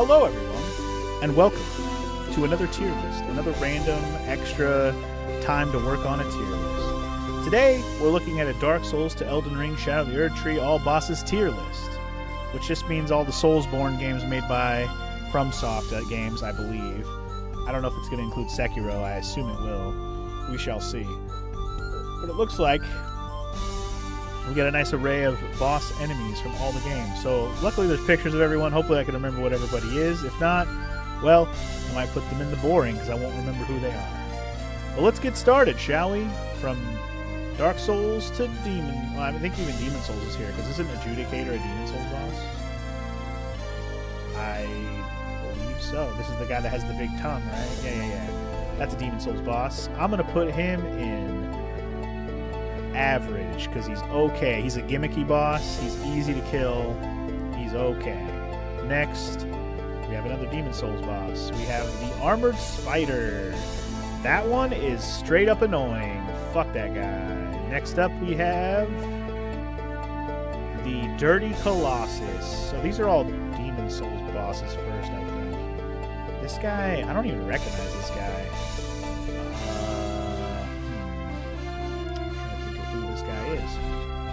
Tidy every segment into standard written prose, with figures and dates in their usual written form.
Hello everyone, and welcome to another tier list, another random extra time to work on a tier list. Today, we're looking at a Dark Souls to Elden Ring Shadow of the Erdtree all bosses tier list, which just means all the Soulsborne games made by FromSoftware games, I believe. I don't know if it's going to include Sekiro, I assume it will. We shall see. But it looks like we get a nice array of boss enemies from all the games. So luckily there's pictures of everyone. Hopefully I can remember what everybody is. If not, well, I might put them in the boring because I won't remember who they are. Well, let's get started, shall we? From Dark Souls to Demon... Well, I think even Demon Souls is here because isn't Adjudicator a Demon Souls boss? I believe so. This is the guy that has the big tongue, right? Yeah. That's a Demon Souls boss. I'm going to put him in average because he's okay. He's a gimmicky boss. He's easy to kill. He's okay. Next, we have another Demon Souls boss. We have the Armored Spider. That one is straight up annoying. Fuck that guy. Next up, we have the Dirty Colossus. So these are all Demon Souls bosses first, I think. This guy, I don't even recognize this guy.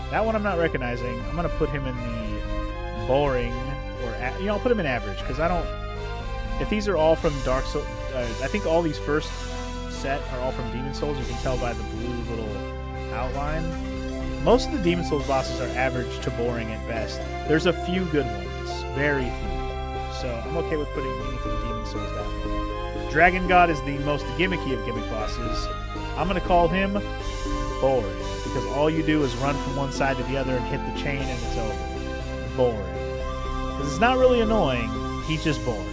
That one I'm not recognizing. I'm going to put him in the boring, or, I'll put him in average, because I don't... If these are all from Dark Souls... I think all these first set are all from Demon Souls. You can tell by the blue little outline. Most of the Demon Souls bosses are average to boring at best. There's a few good ones. Very few. So I'm okay with putting anything Demon Souls down here. Dragon God is the most gimmicky of gimmick bosses. I'm going to call him boring. Because all you do is run from one side to the other and hit the chain and it's over. Boring. Because it's not really annoying, he's just boring.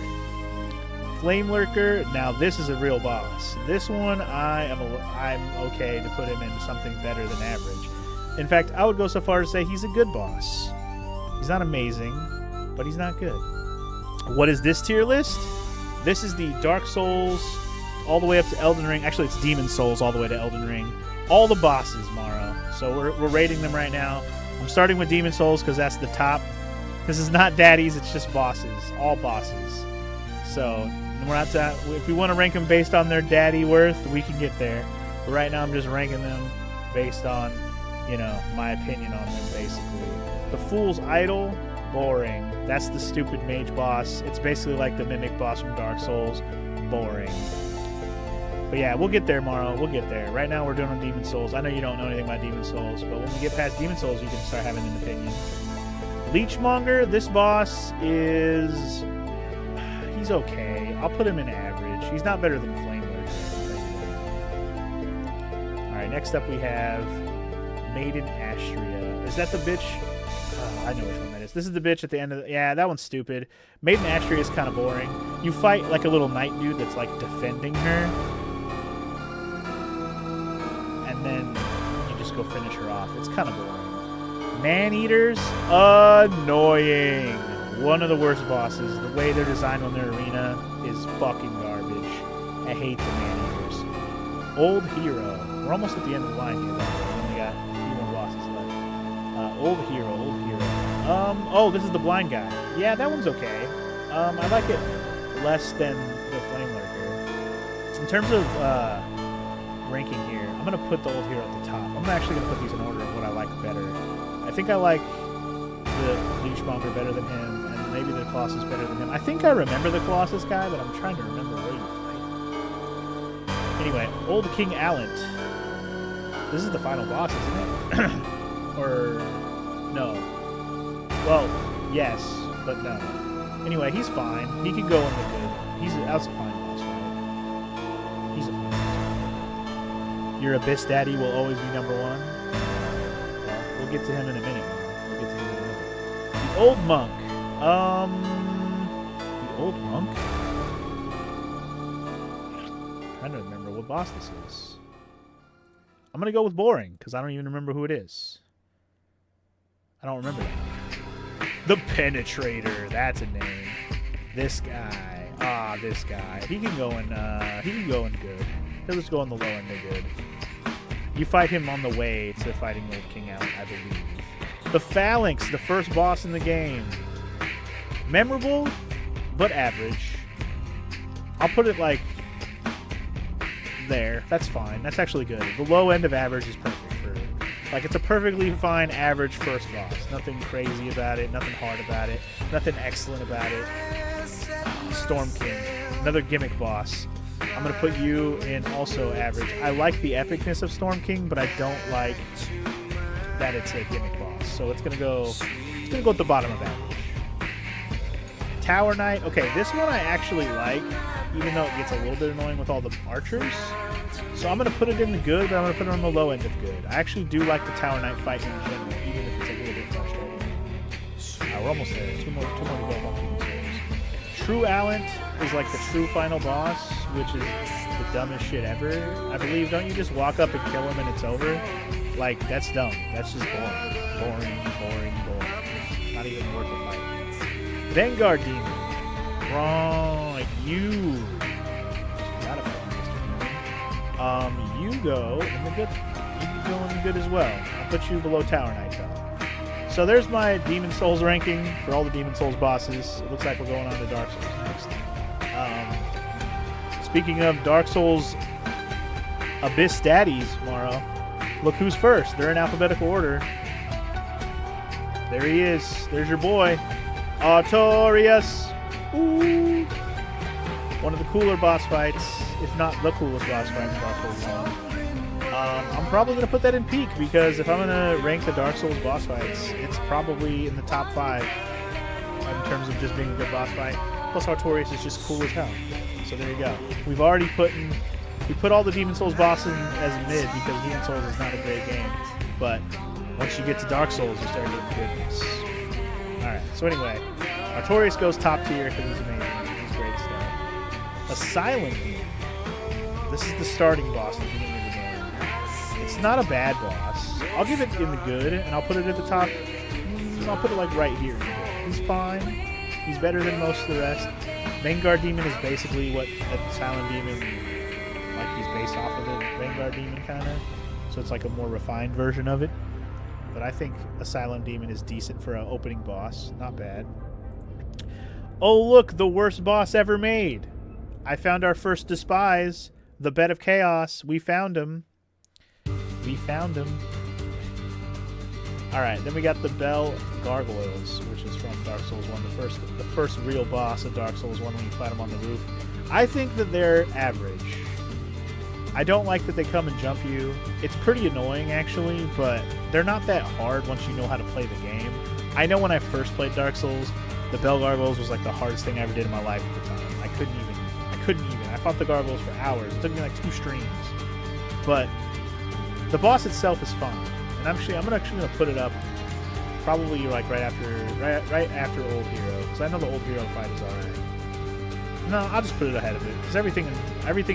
Flame Lurker, now this is a real boss. This one, I'm okay to put him in something better than average. In fact, I would go so far as to say he's a good boss. He's not amazing, but he's not good. What is this tier list? This is the Dark Souls all the way up to Elden Ring. Actually, it's Demon Souls all the way to Elden Ring. All the bosses, Morrow. So we're rating them right now. I'm starting with Demon Souls because that's the top. This is not daddies, it's just bosses. All bosses. So we're not if we want to rank them based on their daddy worth, we can get there. But right now I'm just ranking them based on, my opinion on them, basically. The Fool's Idol, boring. That's the stupid mage boss. It's basically like the Mimic boss from Dark Souls. Boring. But yeah, we'll get there, Morrow. We'll get there. Right now we're doing on Demon Souls. I know you don't know anything about Demon Souls, but when we get past Demon Souls, you can start having an opinion. Leechmonger, this boss is... He's okay. I'll put him in average. He's not better than Flame Lurker. Alright, next up we have Maiden Astria. Is that the bitch? I know which one that is. This is the bitch at the end of the... Yeah, that one's stupid. Maiden Astria is kind of boring. You fight like a little knight dude that's like defending her. Then you just go finish her off. It's kind of boring. Man-Eaters, annoying. One of the worst bosses. The way they're designed on their arena is fucking garbage. I hate the Man-Eaters. Old Hero. We're almost at the end of the line here. We only got a few more bosses left. Old Hero. Oh, this is the blind guy. Yeah, that one's okay. I like it less than the Flame Lurker. In terms of ranking here, I'm going to put the Old Hero at the top. I'm actually going to put these in order of what I like better. I think I like the Leechmonger better than him, and maybe the Colossus better than him. I think I remember the Colossus guy, but I'm trying to remember where you fight. Anyway, Old King Allant. This is the final boss, isn't it? Or... no. Well, yes, but no. Anyway, he's fine. He can go in the good. That's a fine boss, right? He's a fine boss. Your Abyss Daddy will always be number one. Well, we'll get to him in a minute. The Old Monk. The Old Monk? I'm trying to remember what boss this is. I'm going to go with boring, because I don't even remember who it is. I don't remember that. The Penetrator. That's a name. This guy. This guy. He can go in good. He'll just go on the low end of good. You fight him on the way to fighting Old King Allen, I believe. The Phalanx, the first boss in the game. Memorable? but average. I'll put it like there. That's fine. That's actually good. The low end of average is perfect for, like, it's a perfectly fine average first boss. Nothing crazy about it. Nothing hard about it. Nothing excellent about it. Storm King, another gimmick boss. I'm gonna put you in also average. I like the epicness of Storm King, but I don't like that it's a gimmick boss. So it's gonna go at the bottom of average. Tower Knight. Okay, this one I actually like, even though it gets a little bit annoying with all the archers. So I'm going to put it in the good, but I'm going to put it on the low end of good. I actually do like the Tower Knight fight in general, even if it's a little bit frustrating. We're almost there. Two more to go on Demon Souls. True Alent is like the true final boss, which is the dumbest shit ever. I believe, don't you just walk up and kill him and it's over? Like, that's dumb. That's just boring. Boring. Not even worth the fight. Vanguard Demon. Right, you go in the good. You can go in the good as well. I'll put you below Tower Knight though. So there's my Demon Souls ranking for all the Demon Souls bosses. It looks like we're going on to Dark Souls next. Speaking of Dark Souls Abyss Daddies, Morrow, look who's first. They're in alphabetical order. There he is. There's your boy, Artorias. Ooh. One of the cooler boss fights, if not the coolest boss fight in Dark Souls 1. I'm probably going to put that in peak, because if I'm going to rank the Dark Souls boss fights, it's probably in the top 5 in terms of just being a good boss fight. Plus Artorias is just cool as hell. So there you go. We've already put all the Demon Souls bosses as mid, because Demon Souls is not a great game. But once you get to Dark Souls, you start getting goodness. Alright, so anyway, Artorias goes top tier because he's amazing. He's great stuff. Asylum Demon. This is the starting boss at the beginning of the game. It's not a bad boss. I'll give it in the good, and I'll put it at the top. I'll put it like right here. He's fine. He's better than most of the rest. Vanguard Demon is basically what Asylum Demon, like, he's based off of the Vanguard Demon kind of. So it's like a more refined version of it. But I think Asylum Demon is decent for an opening boss. Not bad. Oh, look, the worst boss ever made. I found our first despise, the Bed of Chaos. We found him. Alright, then we got the Bell Gargoyles, which is from Dark Souls 1, the first real boss of Dark Souls 1 when you fight them on the roof. I think that they're average. I don't like that they come and jump you. It's pretty annoying, actually, but they're not that hard once you know how to play the game. I know when I first played Dark Souls, the Bell Gargoyles was like the hardest thing I ever did in my life at the time. I couldn't even. I fought the Gargoyles for hours. It took me like 2 streams. But the boss itself is fun. And I'm actually gonna put it up probably like right after Old Hero, because I know the Old Hero fight is alright. No, I'll just put it ahead of it, because everything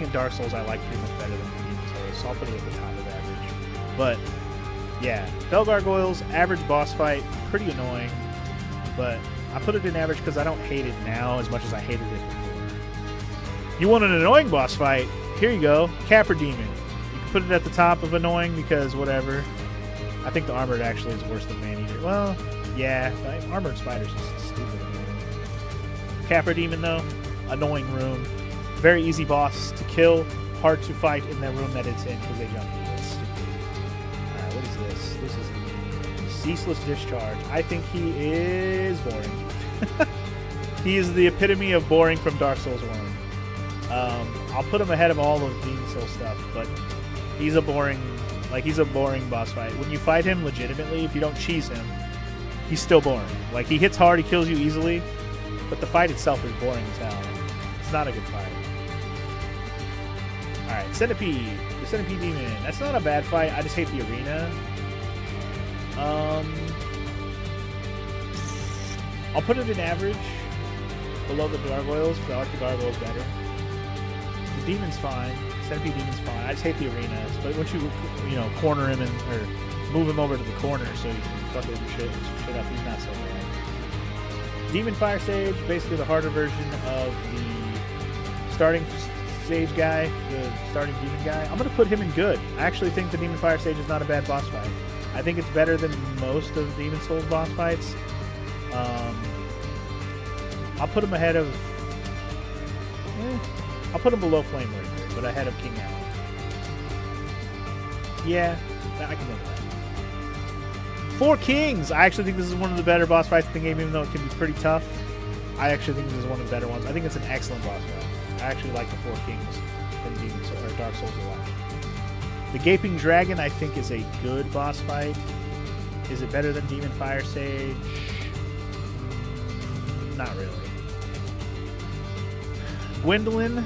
in Dark Souls I like pretty much better than Demon Souls, so I'll put it at the top of average. But yeah, Bell Gargoyles, average boss fight, pretty annoying, but I put it in average because I don't hate it now as much as I hated it before. You want an annoying boss fight? Here you go, Capra Demon. You can put it at the top of annoying because whatever. I think the Armored actually is worse than Maneater. Well, yeah, Armored Spider's just stupid. Capra Demon though, annoying room, very easy boss to kill, hard to fight in that room that it's in because they jump you. That's stupid. Alright, what is this? This is Ceaseless Discharge. I think he is boring. He is the epitome of boring from Dark Souls 1. I'll put him ahead of all of Demon Souls stuff, but he's a boring boss fight. When you fight him legitimately, if you don't cheese him, he's still boring. Like, he hits hard, he kills you easily, but the fight itself is boring as hell. It's not a good fight. Alright, Centipede. The Centipede Demon. That's not a bad fight, I just hate the arena. I'll put it in average, below the Gargoyles, because I like the Gargoyles better. The Demon's fine. Centipede Demon's fine. I just hate the arenas. But once you corner him or move him over to the corner so you can fuck with shit up, he's not so bad. Demon Fire Sage, basically the harder version of the starting stage guy, the starting demon guy. I'm going to put him in good. I actually think the Demon Fire Sage is not a bad boss fight. I think it's better than most of Demon Souls boss fights. I'll put him ahead of... I'll put him below Flame Ranger, but ahead of King Allen. Yeah, I can live with that. 4 Kings! I actually think this is one of the better boss fights in the game, even though it can be pretty tough. I actually think this is one of the better ones. I think it's an excellent boss fight. I actually like the 4 Kings from Dark Souls a lot. The Gaping Dragon, I think, is a good boss fight. Is it better than Demon Fire Sage? Not really. Gwendolyn.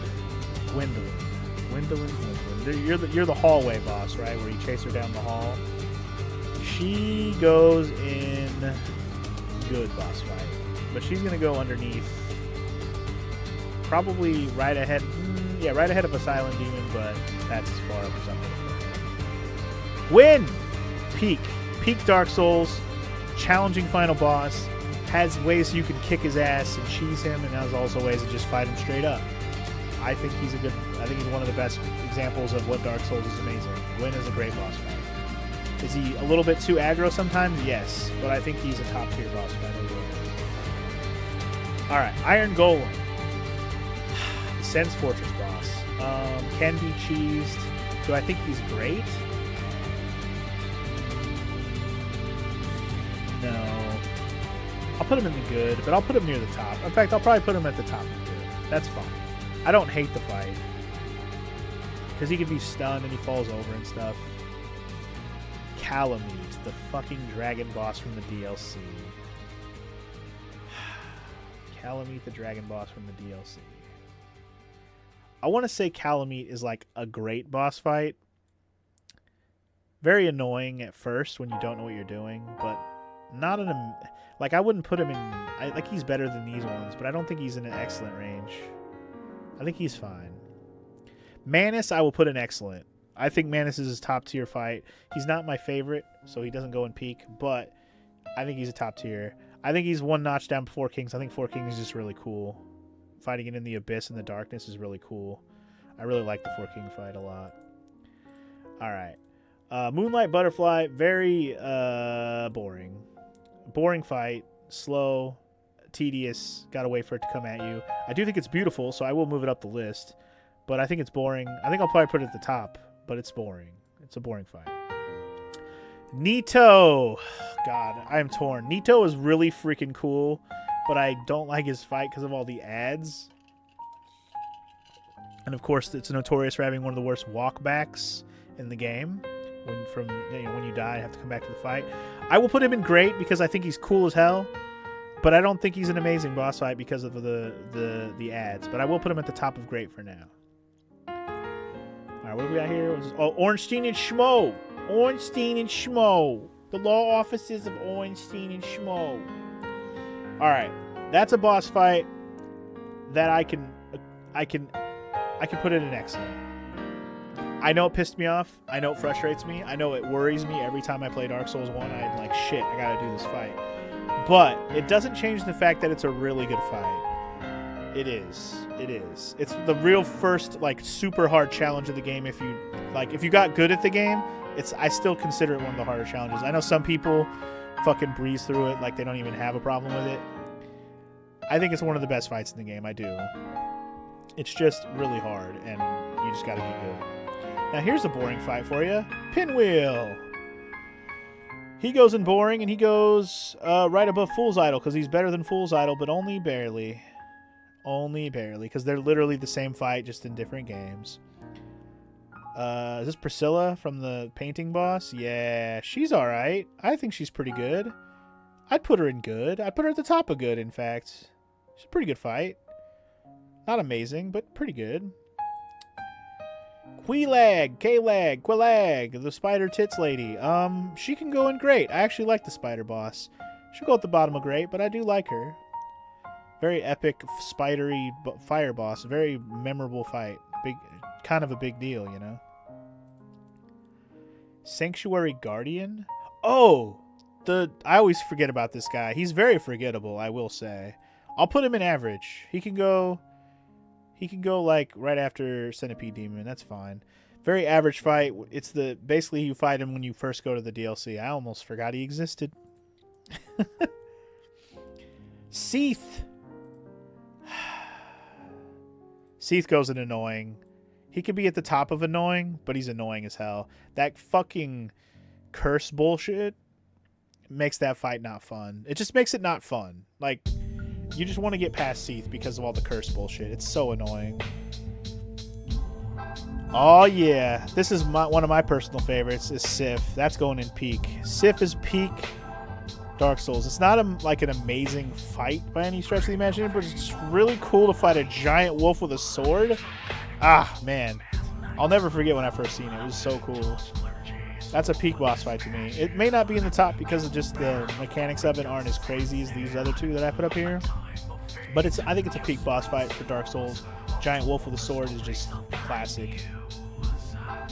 You're the hallway boss, right? Where you chase her down the hall. She goes in good boss fight, but she's gonna go underneath. Probably right ahead. Yeah, right ahead of a Silent Demon, but that's as far up as I'm gonna go. Win. Peak Dark Souls. Challenging final boss. Has ways you can kick his ass and cheese him, and has also ways to just fight him straight up. I think he's one of the best examples of what Dark Souls is amazing. Gwyn is a great boss fight. Is he a little bit too aggro sometimes? Yes, but I think he's a top tier boss fight overall. Alright, Iron Golem. Sen's Fortress boss. Can be cheesed. Do I think he's great? No. I'll put him in the good, but I'll put him near the top. In fact, I'll probably put him at the top of the good. That's fine. I don't hate the fight. Because he can be stunned and he falls over and stuff. Calamite, the fucking dragon boss from the DLC. Calamite, the dragon boss from the DLC. I want to say Calamite is like a great boss fight. Very annoying at first when you don't know what you're doing, but not in a... Like, I wouldn't put him in... like, he's better than these ones, but I don't think he's in an excellent range. I think he's fine. Manus, I will put in excellent. I think Manus is his top tier fight. He's not my favorite, so he doesn't go in peak, but I think he's a top tier. I think he's one notch down 4 Kings. I think 4 Kings is just really cool. Fighting it in the abyss and the darkness is really cool. I really like the 4 King fight a lot. Alright. Moonlight Butterfly, very boring. Boring fight. Slow. Tedious. Gotta wait for it to come at you. I do think it's beautiful, so I will move it up the list. But I think it's boring. I think I'll probably put it at the top, but it's boring. It's a boring fight. Nito! God, I am torn. Nito is really freaking cool, but I don't like his fight because of all the ads. And of course, it's notorious for having one of the worst walkbacks in the game. When you die, you have to come back to the fight. I will put him in great because I think he's cool as hell, but I don't think he's an amazing boss fight because of the ads. But I will put him at the top of great for now. Alright, what do we got here? Oh, Ornstein and Schmo! Ornstein and Schmo! The law offices of Ornstein and Schmo. Alright, that's a boss fight that I can put in an excellent. I know it pissed me off. I know it frustrates me. I know it worries me every time I play Dark Souls 1. I'm like, shit, I gotta do this fight. But it doesn't change the fact that it's a really good fight. It is. It is. It's the real first, like, super hard challenge of the game. If you got good at the game, I still consider it one of the harder challenges. I know some people fucking breeze through it like they don't even have a problem with it. I think it's one of the best fights in the game. I do. It's just really hard, and you just gotta get good. Now here's a boring fight for you. Pinwheel. He goes in boring, and he goes right above Fool's Idol because he's better than Fool's Idol, but only barely. Only barely, because they're literally the same fight, just in different games. Is this Priscilla from the painting boss? Yeah, she's alright. I think she's pretty good. I'd put her in good. I'd put her at the top of good, in fact. She's a pretty good fight. Not amazing, but pretty good. Quillag, the spider tits lady. She can go in great. I actually like the spider boss. She'll go at the bottom of great, but I do like her. Very epic, spidery fire boss. Very memorable fight. Kind of a big deal, you know. Sanctuary Guardian? Oh! I always forget about this guy. He's very forgettable, I will say. I'll put him in average. He can go like right after Centipede Demon. That's fine. Very average fight. It's basically you fight him when you first go to the DLC. I almost forgot he existed. Seath. Seath goes in annoying. He could be at the top of annoying, but he's annoying as hell. That fucking curse bullshit makes that fight not fun. It just makes it not fun. Like, you just want to get past Seath because of all the curse bullshit. It's so annoying. Oh yeah, this is one of my personal favorites is Sif. That's going in peak. Sif is peak Dark Souls. It's not like an amazing fight by any stretch of the imagination, but it's really cool to fight a giant wolf with a sword. Ah, man. I'll never forget when I first seen it. It was so cool. That's a peak boss fight to me. It may not be in the top because of just the mechanics of it aren't as crazy as these other two that I put up here. But I think it's a peak boss fight for Dark Souls. Giant wolf with a sword is just classic.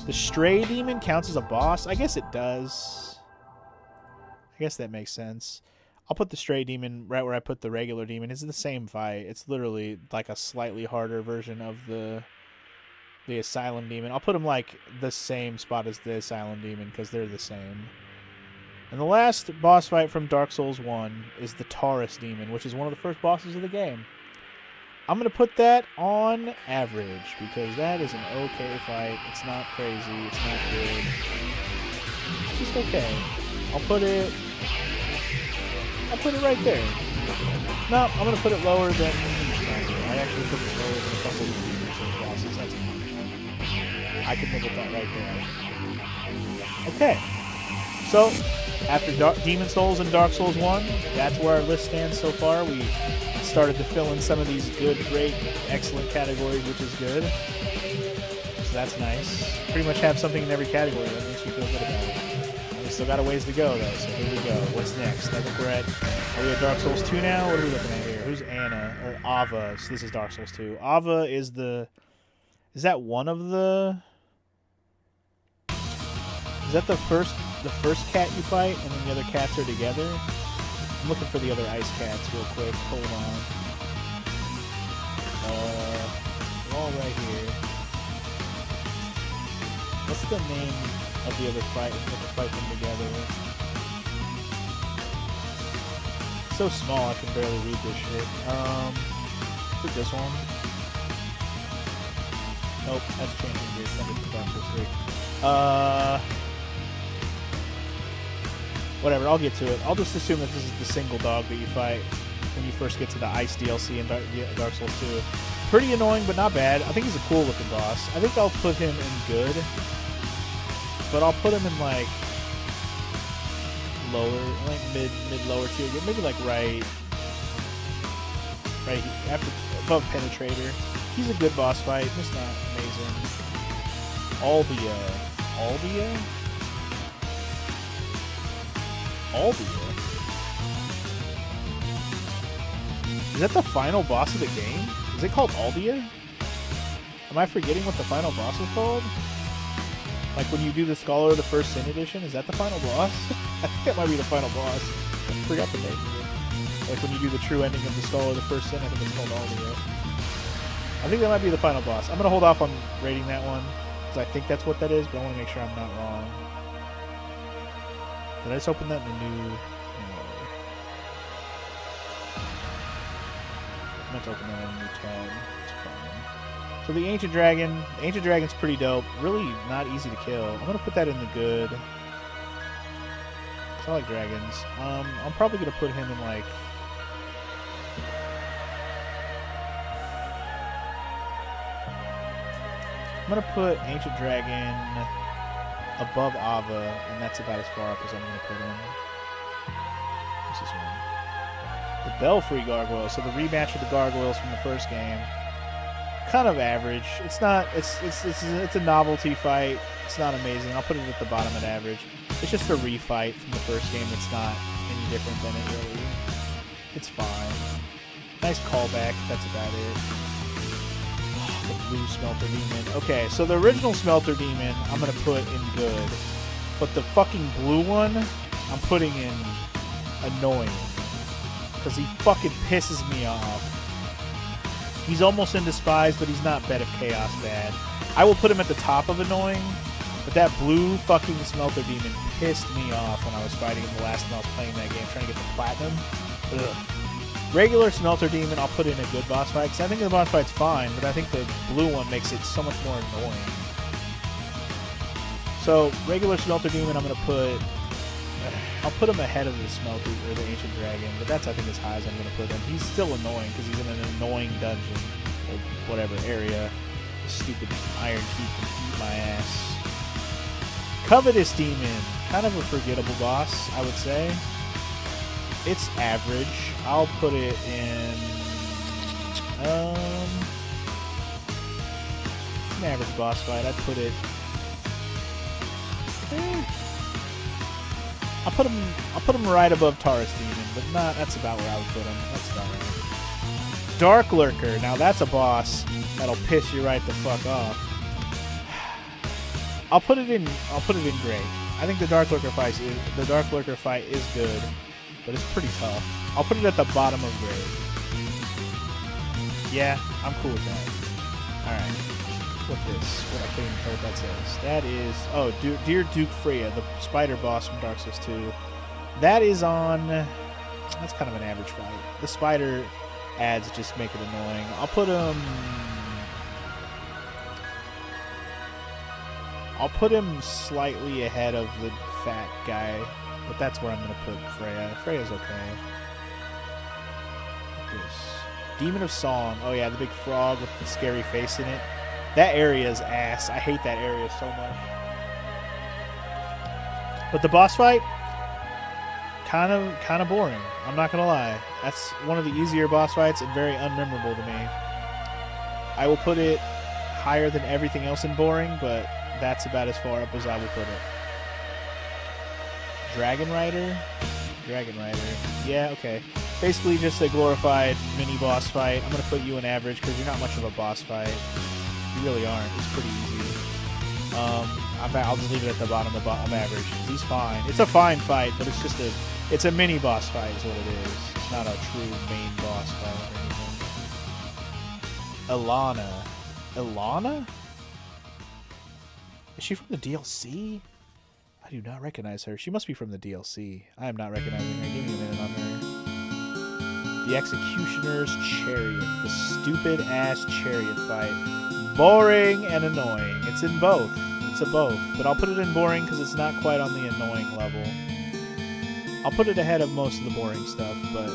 The Stray Demon counts as a boss? I guess it does. I guess that makes sense. I'll put the Stray Demon right where I put the regular demon. It's the same fight. It's literally like a slightly harder version of the Asylum Demon. I'll put them like the same spot as the Asylum Demon because they're the same. And the last boss fight from Dark Souls 1 is the Taurus Demon, which is one of the first bosses of the game. I'm going to put that on average because that is an okay fight. It's not crazy. It's not good. It's just okay. I'll put it right there. No, I'm going to put it lower than I actually put it lower than a couple of the bosses. That's fine. I can live with that right there. Okay. So, after Demon Souls and Dark Souls 1, that's where our list stands so far. We started to fill in some of these good, great, excellent categories, which is good. So that's nice. Pretty much have something in every category. That makes me feel good about it. We still got a ways to go, though, so here we go. What's next? I think are we at Dark Souls 2 now? What are we looking at here? Who's Anna? Or Ava? So this is Dark Souls 2. Ava is is that one of the... Is that the first cat you fight, and then the other cats are together? I'm looking for the other ice cats real quick. Hold on. They're all right here. What's the name of the other fight? We have to fight them together. It's so small I can barely read this shit. Is it this one? Nope, that's changing gears. Send it to Dark Souls 3. Whatever, I'll get to it. I'll just assume that this is the single dog that you fight when you first get to the Ice DLC in Dark Souls 2. Pretty annoying, but not bad. I think he's a cool looking boss. I think I'll put him in good, but I'll put him in like lower, like mid-lower tier. Maybe like right after above Penetrator. He's a good boss fight, just not amazing. Albia? Is that the final boss of the game? Is it called Albia? Am I forgetting what the final boss is called? Like when you do the Scholar of the First Sin edition, is that the final boss? I think that might be the final boss. I forgot the name of it. Like when you do the true ending of the Scholar of the First Sin, I think it's called Albia. I think that might be the final boss. I'm going to hold off on rating that one because I think that's what that is, but I want to make sure I'm not wrong. Did I just open that in the new... No. I meant to open that in a new tab. It's fine. So the Ancient Dragon's pretty dope. Really not easy to kill. I'm going to put that in the good. Because I like dragons. I'm probably going to put him in like... I'm going to put Ancient Dragon above Ava, and that's about as far up as I'm going to put him. What's this one? The Belfry Gargoyles. So the rematch with the Gargoyles from the first game. Kind of average. It's not. It's a novelty fight. It's not amazing. I'll put it at the bottom at average. It's just a refight from the first game. It's not any different than it really. It's fine. Nice callback. That's about it. The blue Smelter Demon. Okay, so the original Smelter Demon I'm going to put in good. But the fucking blue one I'm putting in annoying. Because he fucking pisses me off. He's almost in Despise, but he's not Bed of Chaos bad. I will put him at the top of annoying, but that blue fucking Smelter Demon pissed me off when I was fighting him the last time I was playing that game, trying to get the Platinum. Ugh. Regular Smelter Demon, I'll put in a good boss fight, because I think the boss fight's fine, but I think the blue one makes it so much more annoying. So, regular Smelter Demon, I'm going to put... I'll put him ahead of the Smelter, or the Ancient Dragon, but that's, I think, as high as I'm going to put him. He's still annoying, because he's in an annoying dungeon, or whatever area. The stupid Iron Key can eat my ass. Covetous Demon, kind of a forgettable boss, I would say. It's average. I'll put it in an average boss fight. I'd put it. I'll put him right above Taurus Demon, but not. That's about where I would put him. That's about right. Dark Lurker. Now that's a boss that'll piss you right the fuck off. I'll put it in great. I think the Dark Lurker fight is good, but it's pretty tough. I'll put it at the bottom of grade. Yeah, I'm cool with that. Alright. What I can't even tell what that says. That is... Oh, Dear Duke Freya, the spider boss from Dark Souls 2. That is on... That's kind of an average fight. The spider ads just make it annoying. I'll put him... I'll put him slightly ahead of the fat guy, but that's where I'm going to put Freya. Freya's okay. This Demon of Song. Oh yeah, the big frog with the scary face in it. That area is ass. I hate that area so much. But the boss fight, kind of boring. I'm not gonna lie. That's one of the easier boss fights and very unmemorable to me. I will put it higher than everything else in boring, but that's about as far up as I will put it. Dragon Rider? Yeah, okay. Basically just a glorified mini boss fight. I'm going to put you in average because you're not much of a boss fight. You really aren't. It's pretty easy. I'll just leave it at the bottom of average. He's fine. It's a fine fight, but it's a mini boss fight is what it is. It's not a true main boss fight or anything. Ilana? Is she from the DLC? I do not recognize her. She must be from the DLC. I am not recognizing her. Give me a minute on her. The Executioner's Chariot. The stupid-ass chariot fight. Boring and annoying. It's in both. It's a both. But I'll put it in boring because it's not quite on the annoying level. I'll put it ahead of most of the boring stuff, but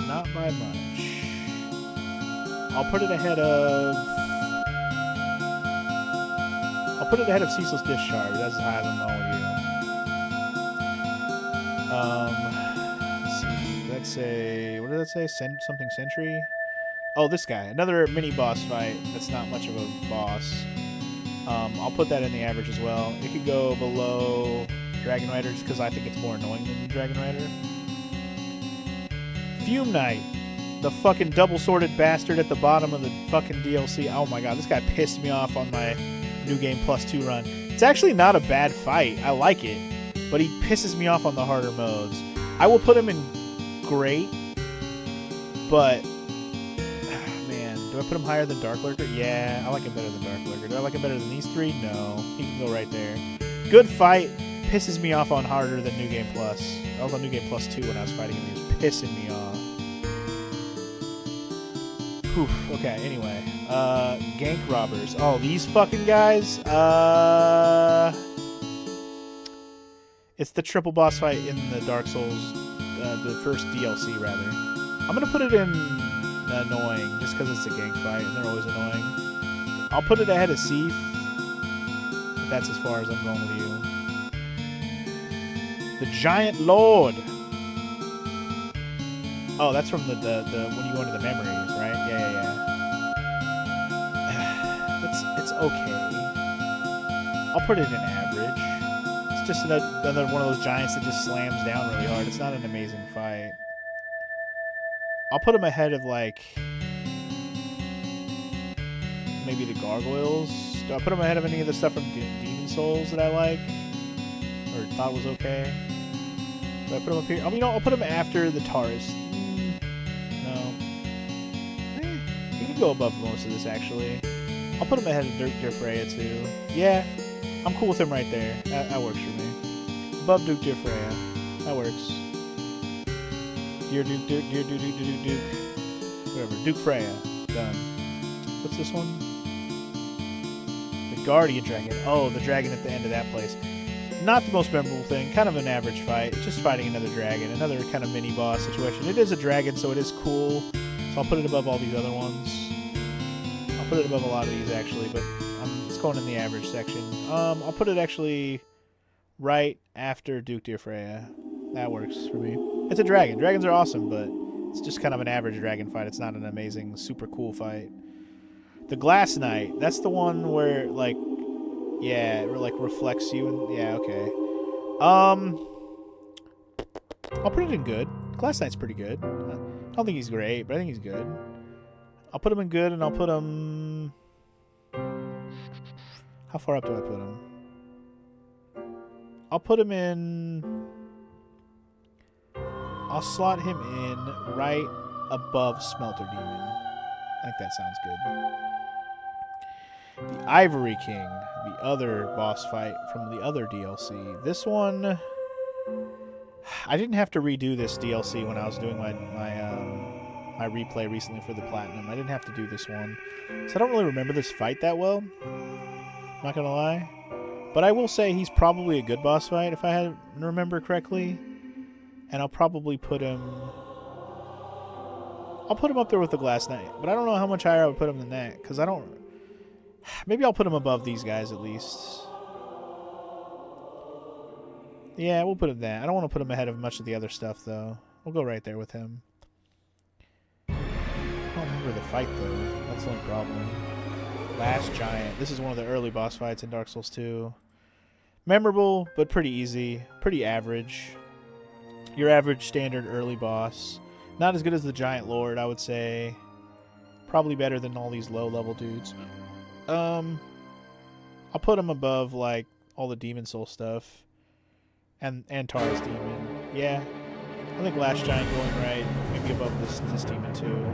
not by much. I'll put it ahead of... Ceaseless Discharge. That's as high as I'm going with you. Let's say... What did that say? Something Sentry? Oh, this guy. Another mini boss fight. That's not much of a boss. I'll put that in the average as well. It could go below Dragon Rider just because I think it's more annoying than Dragon Rider. Fume Knight. The fucking double-sworded bastard at the bottom of the fucking DLC. Oh my god, this guy pissed me off on my New Game Plus 2 run. It's actually not a bad fight. I like it. But he pisses me off on the harder modes. I will put him in great, but... man, do I put him higher than Dark Lurker? Yeah, I like him better than Dark Lurker. Do I like him better than these three? No. He can go right there. Good fight. Pisses me off on harder than New Game Plus. I was on New Game Plus 2 when I was fighting him. He was pissing me off. Whew. Okay, anyway. Gank Robbers. Oh, these fucking guys? It's the triple boss fight in the Dark Souls, the first DLC, rather. I'm gonna put it in annoying, just because it's a gank fight, and they're always annoying. I'll put it ahead of Seath, if that's as far as I'm going with you. The Giant Lord! Oh, that's from the when you go into the memories, right? Yeah. It's okay. I'll put it in average. It's just another one of those giants that just slams down really hard. It's not an amazing fight. I'll put him ahead of, like, maybe the Gargoyles. Do I put him ahead of any of the stuff from Demon Souls that I like? Or thought was okay? Do I put him up here? Oh, you know, I'll put him after the Taurus. No. He could go above most of this, actually. I'll put him ahead of Duke Freya, too. Yeah, I'm cool with him right there. That works for me. Above Duke Freya. That works. Dear Duke. Whatever. Duke Freya. Done. What's this one? The Guardian Dragon. Oh, the dragon at the end of that place. Not the most memorable thing. Kind of an average fight. Just fighting another dragon. Another kind of mini-boss situation. It is a dragon, so it is cool. So I'll put it above all these other ones. I'll put it above a lot of these, actually, but it's going in the average section. I'll put it, actually, right after Duke Dear Freya. That works for me. It's a dragon. Dragons are awesome, but it's just kind of an average dragon fight. It's not an amazing, super cool fight. The Glass Knight. That's the one where, like, yeah, it like reflects you. And yeah, okay. I'll put it in good. Glass Knight's pretty good. I don't think he's great, but I think he's good. I'll put him in good, and I'll put him... How far up do I put him? I'll put him in... I'll slot him in right above Smelter Demon. I think that sounds good. The Ivory King, the other boss fight from the other DLC. This one... I didn't have to redo this DLC when I was doing my replay recently for the Platinum. I didn't have to do this one. So I don't really remember this fight that well. Not gonna lie. But I will say he's probably a good boss fight if I remember correctly. And I'll probably put him... I'll put him up there with the Glass Knight. But I don't know how much higher I would put him than that. Because I don't... Maybe I'll put him above these guys at least. Yeah, we'll put him there. I don't want to put him ahead of much of the other stuff, though. We'll go right there with him. I don't remember the fight, though. That's the only problem. Last Giant. This is one of the early boss fights in Dark Souls 2. Memorable, but pretty easy. Pretty average. Your average standard early boss. Not as good as the Giant Lord, I would say. Probably better than all these low-level dudes. I'll put him above, like, all the Demon Soul stuff. And Tara's Demon. Yeah. I think Last Giant going right. Maybe above this Demon, too.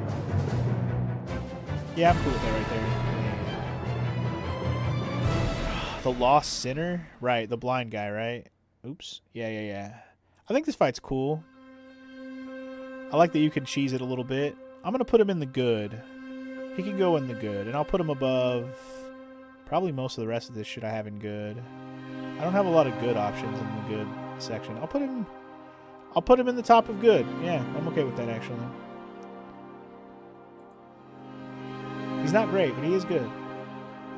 Yeah, I'm cool with that right there. Yeah. The Lost Sinner? Right, the blind guy, right? Oops. Yeah. I think this fight's cool. I like that you can cheese it a little bit. I'm going to put him in the good. He can go in the good. And I'll put him above probably most of the rest of this shit I have in good. I don't have a lot of good options in the good section. I'll put him in the top of good. Yeah, I'm okay with that, actually. He's not great, but he is good.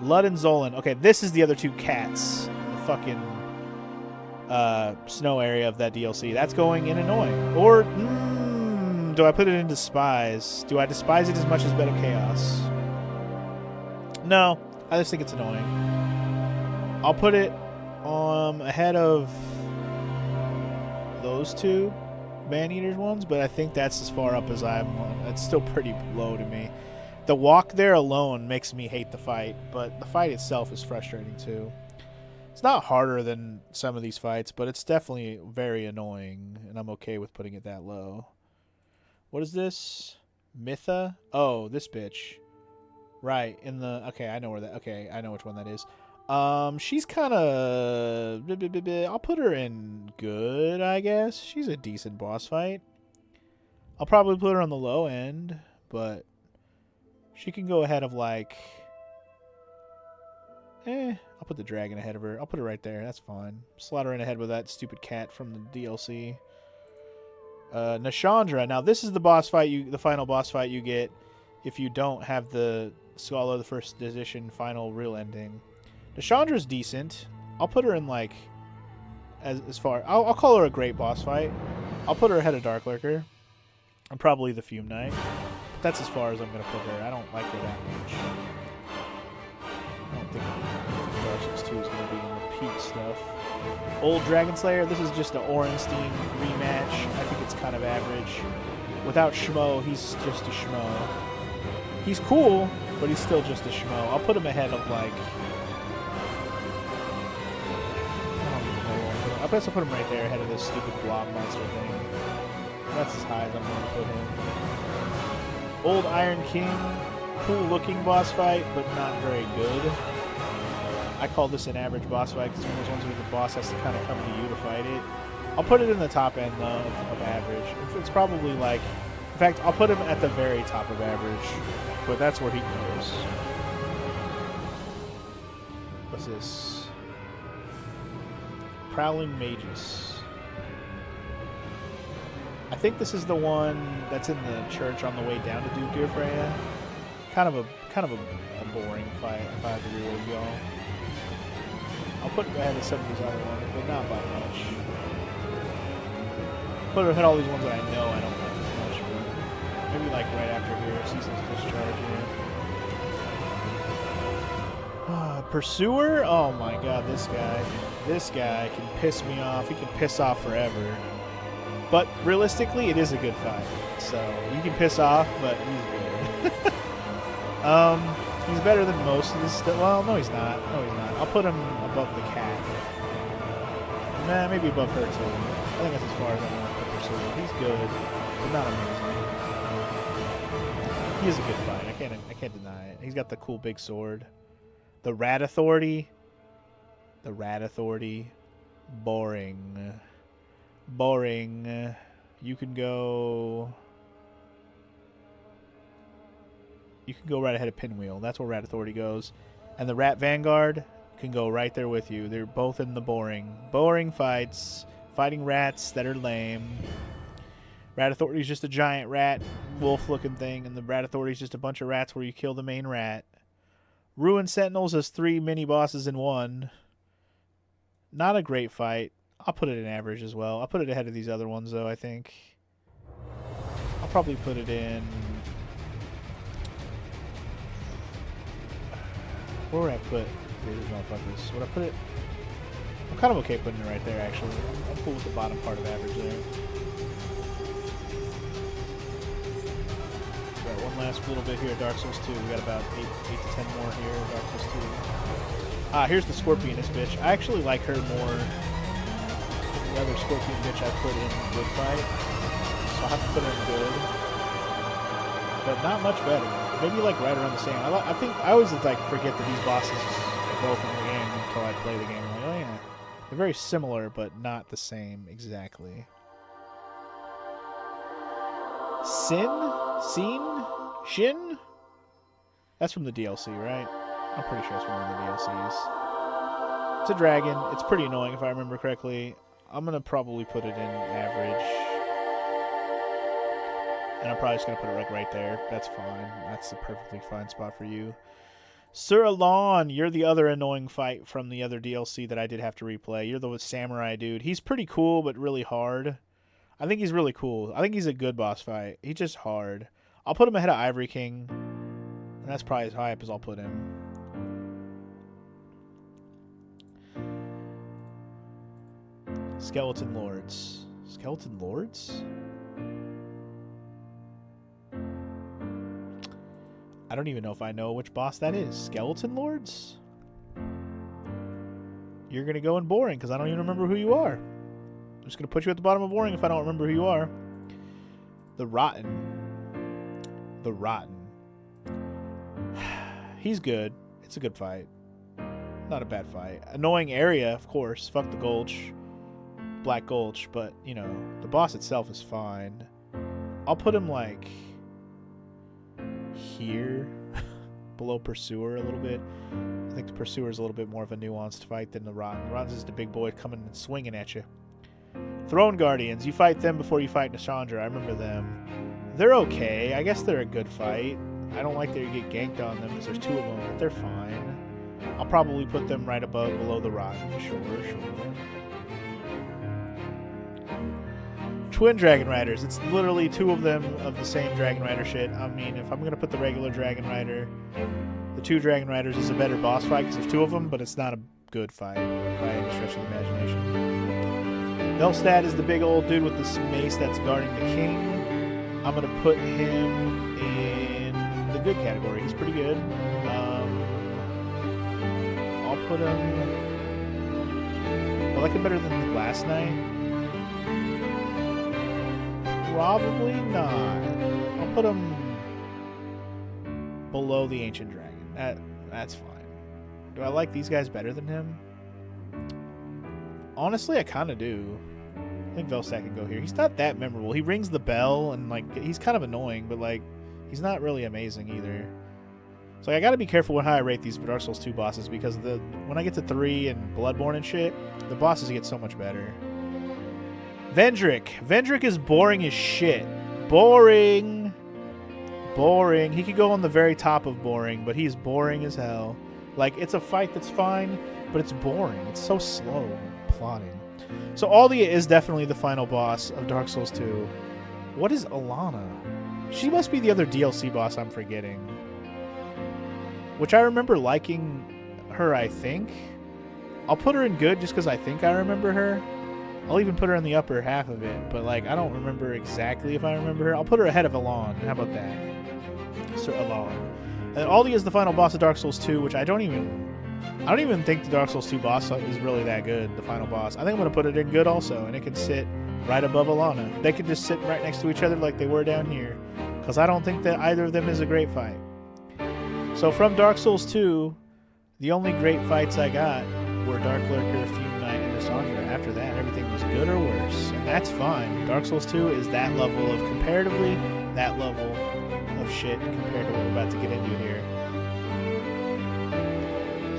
Lud and Zolan. Okay, this is the other two cats in the fucking snow area of that DLC. That's going in annoying. Or, do I put it in despise? Do I despise it as much as Bed of Chaos? No, I just think it's annoying. I'll put it ahead of those two Man-Eaters ones, but I think that's as far up as I'm. It's still pretty low to me. The walk there alone makes me hate the fight, but the fight itself is frustrating too. It's not harder than some of these fights, but it's definitely very annoying, and I'm okay with putting it that low. What is this? Mytha? Oh, this bitch. Right, in the... Okay, I know where that... Okay, I know which one that is. She's kind of... I'll put her in good, I guess. She's a decent boss fight. I'll probably put her on the low end, but she can go ahead of, like... I'll put the dragon ahead of her. I'll put her right there. That's fine. Slot her in ahead with that stupid cat from the DLC. Nashandra. Now, this is the boss fight, the final boss fight you get if you don't have the Scholar of the First Edition final real ending. Nashandra's decent. I'll put her in, like, as far... I'll call her a great boss fight. I'll put her ahead of Dark Lurker. And probably the Fume Knight. But that's as far as I'm going to put her. I don't like her that much. I don't think Dark Souls 2 is going to be in the peak stuff. Old Dragon Slayer. This is just an Orenstein rematch. I think it's kind of average. Without Schmo, he's just a Schmo. He's cool, but he's still just a Schmo. I'll put him ahead of, like... I guess I'll put him right there ahead of this stupid blob monster thing. That's as high as I'm going to put him. Old Iron King. Cool looking boss fight, but not very good. I call this an average boss fight because it's one of those ones where the boss has to kind of come to you to fight it. I'll put it in the top end, though, of average. It's probably like In fact, I'll put him at the very top of average, but that's where he goes. What's this? Prowling Magus. I think this is the one that's in the church on the way down to Duke Freya. Kind of a boring fight if I have to reload y'all. I'll put it ahead of some of these other ones, but not by much. Put it ahead all these ones that I know I don't like as much, but maybe like right after here, Season's Discharge here. Pursuer? Oh my god, this guy. This guy can piss me off. He can piss off forever. But realistically, it is a good fight. So you can piss off, but he's good. He's better than most of this stuff. Well, no, he's not. No, he's not. I'll put him above the cat. Nah, maybe above her too. I think that's as far as I want to pursue. He's good, but not amazing. He is a good fight. I can't deny it. He's got the cool big sword. The Rat Authority. The Rat Authority. Boring. Boring. You can go right ahead of Pinwheel. That's where Rat Authority goes. And the Rat Vanguard can go right there with you. They're both in the boring fights. Fighting rats that are lame. Rat Authority is just a giant rat, wolf-looking thing, and the Rat Authority is just a bunch of rats where you kill the main rat. Ruin Sentinels has 3 mini-bosses in one. Not a great fight. I'll put it in average as well. I'll put it ahead of these other ones, though, I think. I'll probably put it in... Where would I put these motherfuckers? Would I put it... I'm kind of okay putting it right there, actually. I'm cool with the bottom part of average there. Got one last little bit here, Dark Souls 2. We got about 8 to 10 more here, Dark Souls 2. Here's the Scorpioness bitch. I actually like her more... The other Scorpion bitch I put in Good Fight, so I'll have to put her in Good, but not much better. Maybe like right around the same. I think I always like forget that these bosses are both in the game until I play the game. I'm like, oh yeah, they're very similar, but not the same exactly. Shin? That's from the DLC, right? I'm pretty sure it's from one of the DLCs. It's a dragon. It's pretty annoying if I remember correctly. I'm going to probably put it in average. And I'm probably just going to put it like right there. That's fine. That's a perfectly fine spot for you. Sir Alon, you're the other annoying fight from the other DLC that I did have to replay. You're the samurai dude. He's pretty cool, but really hard. I think he's really cool. I think he's a good boss fight. He's just hard. I'll put him ahead of Ivory King. And that's probably as high up as I'll put him. Skeleton Lords. Skeleton Lords? I don't even know if I know which boss that is. Skeleton Lords? You're going to go in boring because I don't even remember who you are. I'm just going to put you at the bottom of boring if I don't remember who you are. The Rotten. The Rotten. He's good. It's a good fight. Not a bad fight. Annoying area, of course. Fuck the Gulch. Black Gulch, but you know the boss itself is fine. I'll put him like here below Pursuer a little bit. I think the Pursuer is a little bit more of a nuanced fight than the Rotten. The Rotten's is the big boy coming and swinging at you. Throne Guardians, you fight them before you fight Nashandra. I remember them. They're okay. I guess they're a good fight. I don't like that you get ganked on them because there's 2 of them, but they're fine. I'll probably put them right below the Rotten. Sure. Twin Dragon Riders. It's literally 2 of them of the same Dragon Rider shit. I mean, if I'm going to put the regular Dragon Rider, the 2 Dragon Riders is a better boss fight because there's 2 of them, but it's not a good fight by any stretch of the imagination. Velstad is the big old dude with the mace that's guarding the king. I'm going to put him in the good category. He's pretty good. I'll put him... I like him better than the Glass Knight. Probably not. I'll put him below the Ancient Dragon. That's fine. Do I like these guys better than him? Honestly, I kind of do. I think Velstack can go here. He's not that memorable. He rings the bell, and, like, he's kind of annoying, but, like, he's not really amazing either. So I gotta be careful with how I rate these Dark Souls 2 bosses, because when I get to 3 and Bloodborne and shit, the bosses get so much better. Vendrick. Vendrick is boring as shit. Boring. Boring. He could go on the very top of boring, but he's boring as hell. Like, it's a fight that's fine, but it's boring. It's so slow plotting. So Aldia is definitely the final boss of Dark Souls 2. What is Alana? She must be the other DLC boss I'm forgetting. Which I remember liking her, I think. I'll put her in good just because I think I remember her. I'll even put her in the upper half of it, but, like, I don't remember exactly if I remember her. I'll put her ahead of Alon. How about that? Sir Alon. And Aldia is the final boss of Dark Souls 2, which I don't even think the Dark Souls 2 boss is really that good, the final boss. I think I'm going to put it in good also, and it can sit right above Alana. They could just sit right next to each other like they were down here, because I don't think that either of them is a great fight. So from Dark Souls 2, the only great fights I got were Dark Lurker, Fume Knight, and Dysandra. After that, everything was good or worse, and that's fine. Dark Souls 2 is that level of, comparatively, that level of shit compared to what we're about to get into here.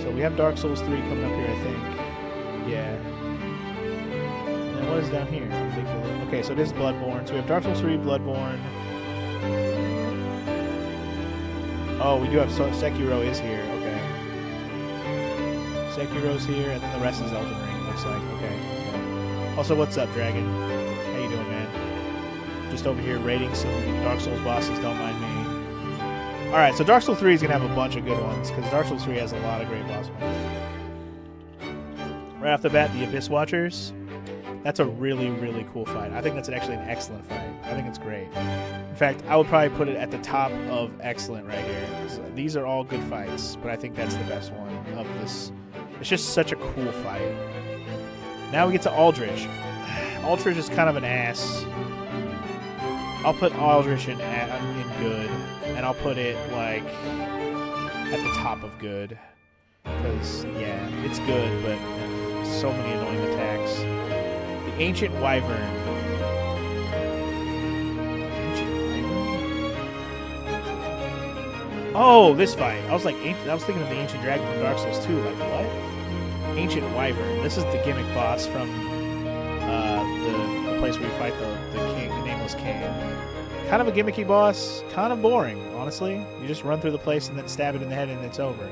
So we have Dark Souls 3 coming up here, I think. Yeah. And then what is down here? Okay, so it is Bloodborne. So we have Dark Souls 3, Bloodborne. Oh, we do have Sekiro is here. Okay. Sekiro's here, and then the rest is Elden Ring, looks like. Okay. Also, what's up, Dragon? How you doing, man? Just over here rating some Dark Souls bosses, don't mind me. Alright, so Dark Souls 3 is going to have a bunch of good ones, because Dark Souls 3 has a lot of great boss fights. Right off the bat, the Abyss Watchers. That's a really, really cool fight. I think that's actually an excellent fight. I think it's great. In fact, I would probably put it at the top of excellent right here. These are all good fights, but I think that's the best one of this. It's just such a cool fight. Now we get to Aldrich. Aldrich is kind of an ass. I'll put Aldrich in good, and I'll put it, like, at the top of good. Because, yeah, it's good, but so many annoying attacks. The Ancient Wyvern. Oh, this fight. I was thinking of the Ancient Dragon from Dark Souls 2. Like, what? Ancient Wyvern. This is the gimmick boss from the place where you fight the king, the nameless king. Kind of a gimmicky boss. Kind of boring, honestly. You just run through the place and then stab it in the head and it's over.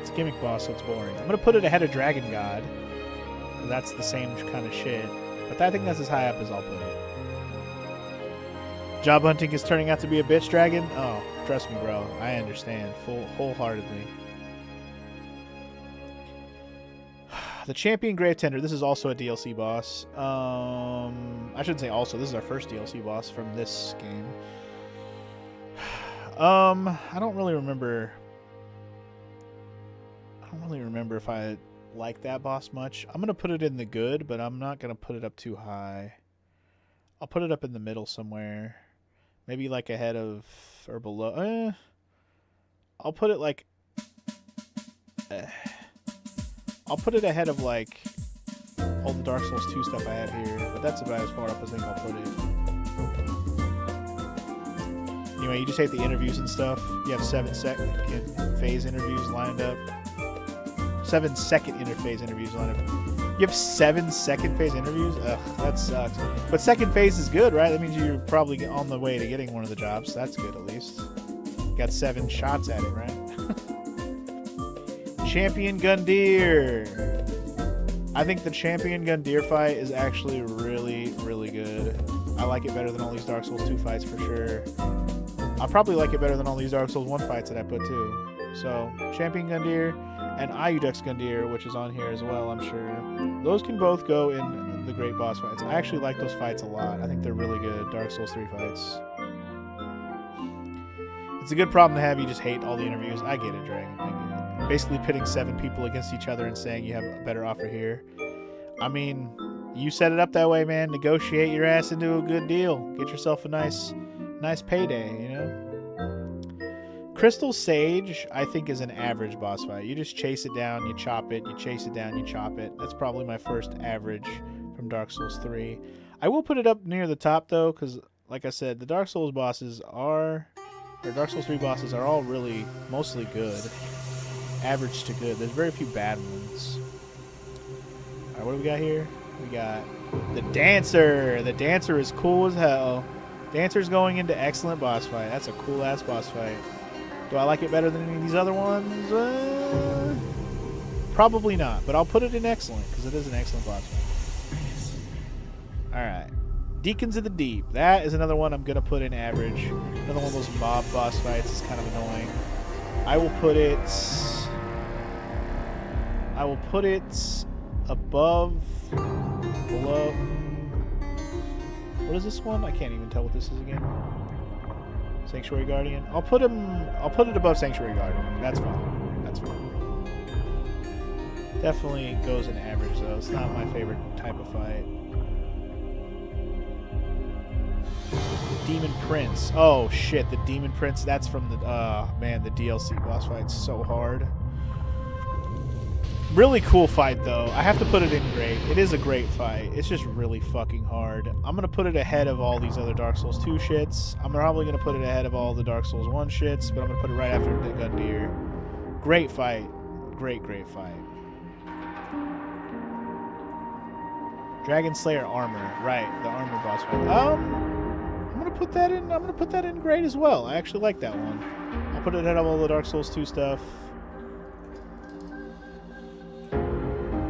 It's a gimmick boss, so it's boring. I'm going to put it ahead of Dragon God. That's the same kind of shit. But I think that's as high up as I'll put it. Job hunting is turning out to be a bitch, Dragon? Oh, trust me, bro. I understand. Wholeheartedly. The Champion Gravetender. This is also a DLC boss. I shouldn't say also. This is our first DLC boss from this game. I don't really remember if I like that boss much. I'm going to put it in the good, but I'm not going to put it up too high. I'll put it up in the middle somewhere. Maybe like ahead of or below. I'll put it like... I'll put it ahead of like all the Dark Souls 2 stuff I have here, but that's about as far up as I think I'll put it. Anyway, you just hate the interviews and stuff. You have 7-second phase interviews lined up. 7-second interface interviews lined up. You have 7-second phase interviews? Ugh, that sucks. But second phase is good, right? That means you're probably on the way to getting one of the jobs. That's good, at least. You got 7 shots at it, right? Champion Gundyr. I think the Champion Gundyr fight is actually really, really good. I like it better than all these Dark Souls 2 fights for sure. I'll probably like it better than all these Dark Souls 1 fights that I put too. So, Champion Gundyr and Iudex Gundyr, which is on here as well, I'm sure. Those can both go in the great boss fights. I actually like those fights a lot. I think they're really good Dark Souls 3 fights. It's a good problem to have. You just hate all the interviews. I get it, Dragon. I get it. Basically pitting 7 people against each other and saying you have a better offer here. I mean, you set it up that way, man. Negotiate your ass into a good deal. Get yourself a nice payday, you know? Crystal Sage, I think, is an average boss fight. You just chase it down, you chop it, you chase it down, you chop it. That's probably my first average from Dark Souls 3. I will put it up near the top, though, because, like I said, the Dark Souls bosses are... or Dark Souls 3 bosses are all really mostly good. Average to good. There's very few bad ones. Alright, what do we got here? We got the Dancer. The Dancer is cool as hell. Dancer's going into excellent boss fight. That's a cool-ass boss fight. Do I like it better than any of these other ones? Probably not, but I'll put it in excellent, because it is an excellent boss fight. Alright. Deacons of the Deep. That is another one I'm going to put in average. Another one of those mob boss fights is kind of annoying. I will put it above, below. What is this one? I can't even tell what this is again. Sanctuary Guardian. I'll put it above Sanctuary Guardian. That's fine. That's fine. Definitely goes in average though. It's not my favorite type of fight. Demon Prince. Oh shit, the Demon Prince. That's from the man, the DLC boss fight's so hard. Really cool fight though. I have to put it in great. It is a great fight. It's just really fucking hard. I'm gonna put it ahead of all these other Dark Souls 2 shits. I'm probably gonna put it ahead of all the Dark Souls 1 shits, but I'm gonna put it right after the Gundyr. Great fight. Great fight. Dragon Slayer armor. Right, the armor boss fight. I'm gonna put that in great as well. I actually like that one. I'll put it ahead of all the Dark Souls 2 stuff.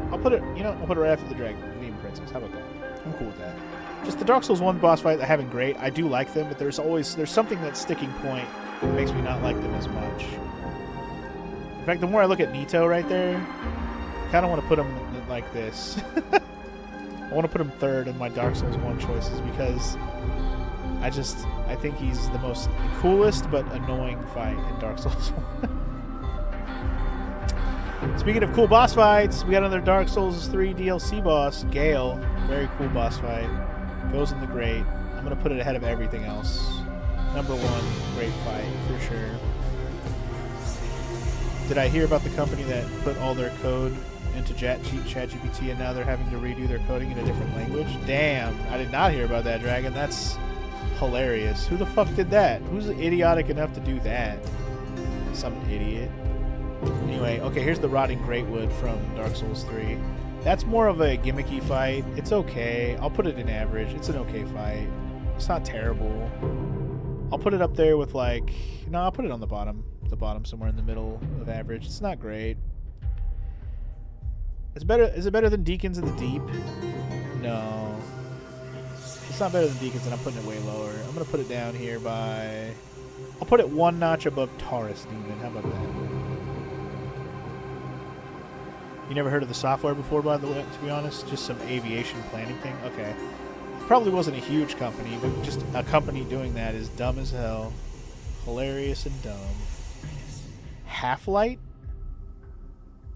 I'll put it right after the Demon Princess. How about that? I'm cool with that. Just the Dark Souls 1 boss fight I haven't great. I do like them, but there's something that's sticking point that makes me not like them as much. In fact, the more I look at Nito right there, I kind of want to put him like this. I want to put him third in my Dark Souls 1 choices because I think he's the coolest but annoying fight in Dark Souls 1. Speaking of cool boss fights, we got another Dark Souls 3 DLC boss, Gale. Very cool boss fight. Goes in the great. I'm going to put it ahead of everything else. Number one, great fight, for sure. Did I hear about the company that put all their code into ChatGPT and now they're having to redo their coding in a different language? Damn, I did not hear about that, Dragon. That's hilarious. Who the fuck did that? Who's idiotic enough to do that? Some idiot. Anyway, okay, here's the Rotting Greatwood from Dark Souls 3. That's more of a gimmicky fight. It's okay. I'll put it in average. It's an okay fight. It's not terrible. I'll put it up there with like... No, I'll put it on the bottom. The bottom, somewhere in the middle of average. It's not great. It's better. Is it better than Deacons of the Deep? No. It's not better than Deacons, and I'm putting it way lower. I'm going to put it down here by... I'll put it one notch above Taurus Demon. How about that? You never heard of the software before, by the way, to be honest? Just some aviation planning thing? Okay. It probably wasn't a huge company, but just a company doing that is dumb as hell. Hilarious and dumb. Half-Light?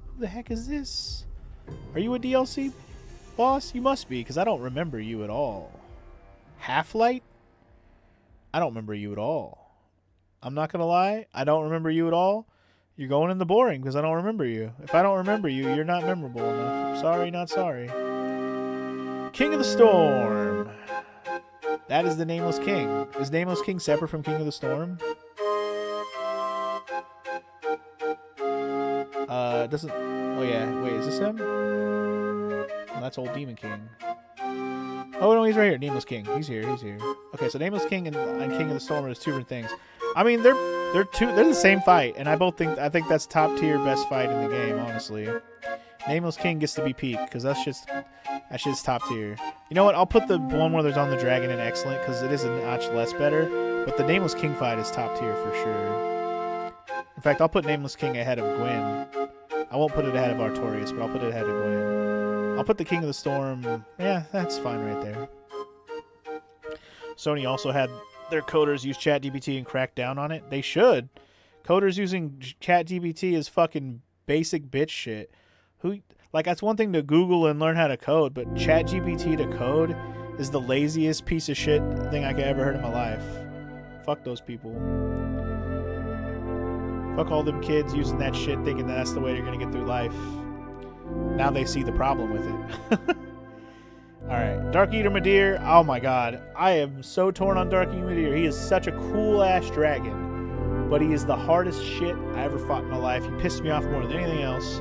Who the heck is this? Are you a DLC boss? You must be, because I don't remember you at all. Half-Light? I don't remember you at all. I'm not going to lie. I don't remember you at all. You're going in the boring because I don't remember you. If I don't remember you, you're not memorable enough. Sorry, not sorry. King of the Storm. That is the Nameless King. Is Nameless King separate from King of the Storm? Doesn't... Oh, yeah. Wait, is this him? Oh, that's old Demon King. Oh, no, he's right here. Nameless King. He's here. He's here. Okay, so Nameless King and King of the Storm are two different things. I mean, they're the same fight, and I think that's top tier best fight in the game, honestly. Nameless King gets to be peak because that's just top tier. You know what? I'll put the one where there's on the dragon in excellent because it is a notch less better. But the Nameless King fight is top tier for sure. In fact, I'll put Nameless King ahead of Gwyn. I won't put it ahead of Artorias, but I'll put it ahead of Gwyn. I'll put the King of the Storm. Yeah, that's fine right there. Sony also had their coders use ChatGPT and crack down on it. They should. Coders using ChatGPT is fucking basic bitch shit. That's one thing to Google and learn how to code, but ChatGPT to code is the laziest piece of shit thing I could ever heard in my life. Fuck those people. Fuck all them kids using that shit thinking that's the way you're going to get through life. Now they see the problem with it. Alright, Dark Eater Madir. Oh my god. I am so torn on Dark Eater Madir. He is such a cool-ass dragon. But he is the hardest shit I ever fought in my life. He pissed me off more than anything else.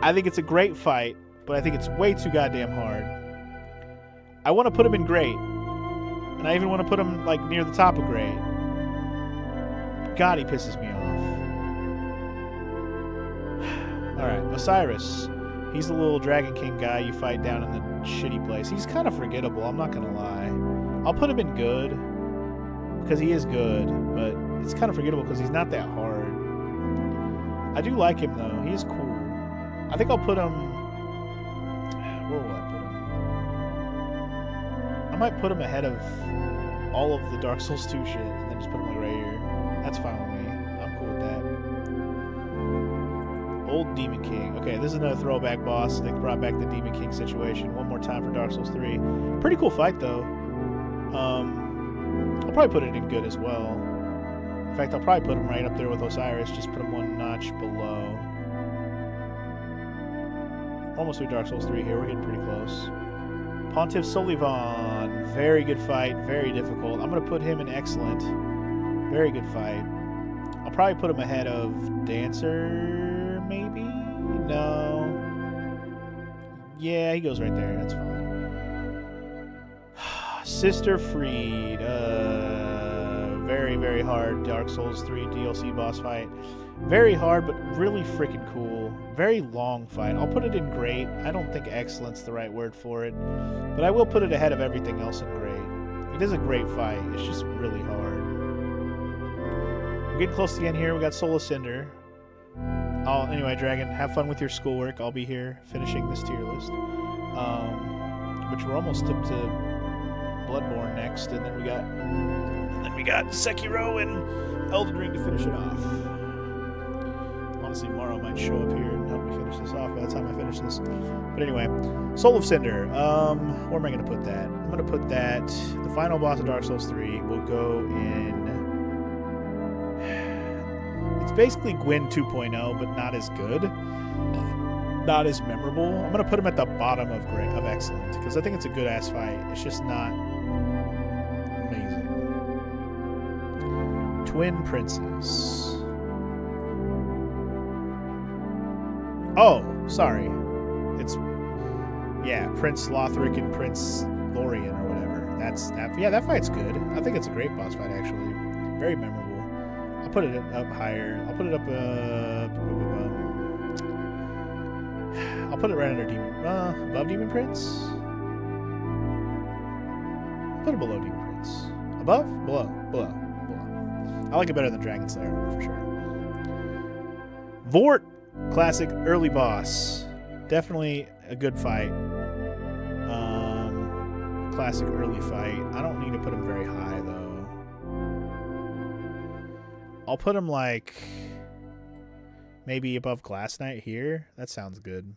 I think it's a great fight, but I think it's way too goddamn hard. I want to put him in great. And I even want to put him, like, near the top of great. God, he pisses me off. Alright, Osiris. He's the little Dragon King guy you fight down in the shitty place. He's kind of forgettable, I'm not going to lie. I'll put him in good, because he is good, but it's kind of forgettable because he's not that hard. I do like him, though. He is cool. I think I'll put him... Where will I put him? I might put him ahead of all of the Dark Souls 2 shit, and then just put him like right here. That's fine with me. I'm cool with that. Old Demon King. Okay, this is another throwback boss. They brought back the Demon King situation one more time for Dark Souls 3. Pretty cool fight, though. I'll probably put it in good as well. In fact, I'll probably put him right up there with Osiris. Just put him one notch below. Almost through Dark Souls 3 here. We're getting pretty close. Pontiff Solivan. Very good fight. Very difficult. I'm going to put him in excellent. Very good fight. I'll probably put him ahead of Dancer, maybe? No. Yeah, he goes right there. That's fine. Sister Freed. Very, very hard Dark Souls 3 DLC boss fight. Very hard, but really freaking cool. Very long fight. I'll put it in great. I don't think excellent's the right word for it, but I will put it ahead of everything else in great. It is a great fight. It's just really hard. We're getting close to the end here. We got Soul of Cinder. Oh, anyway, Dragon, have fun with your schoolwork. I'll be here finishing this tier list, which we're almost up to Bloodborne next, and then we got Sekiro and Elden Ring to finish it off. Honestly, Morrow might show up here and help me finish this off by the time I finish this. But anyway, Soul of Cinder. Where am I going to put that? I'm going to put that. The final boss of Dark Souls 3 will go in. It's basically Gwyn 2.0, but not as good, not as memorable. I'm going to put him at the bottom of excellent because I think it's a good ass fight. It's just not amazing. Twin Princes. Oh, sorry. It's Prince Lothric and Prince Lorien or whatever. That fight's good. I think it's a great boss fight actually. Very memorable. I'll put it up higher. I'll put it up I'll put it right under above Demon Prince. Put it below Demon Prince. Above? Below. I like it better than Dragon Slayer for sure. Vort. Classic early boss. Definitely a good fight. Classic early fight. I don't need to put him very high, though. I'll put him, like, maybe above Glass Knight here. That sounds good.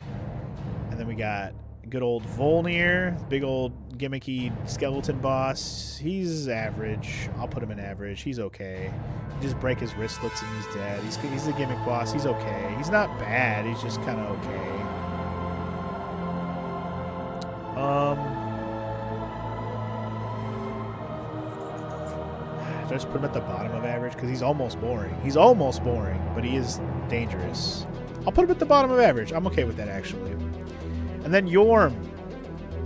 And then we got good old Volnir, big old gimmicky skeleton boss. He's average. I'll put him in average. He's okay. You just break his wristlets and he's dead. He's a gimmick boss. He's okay. He's not bad. He's just kind of okay. Should I just put him at the bottom of average? Because he's almost boring. He's almost boring, but he is dangerous. I'll put him at the bottom of average. I'm okay with that, actually. And then Yorm.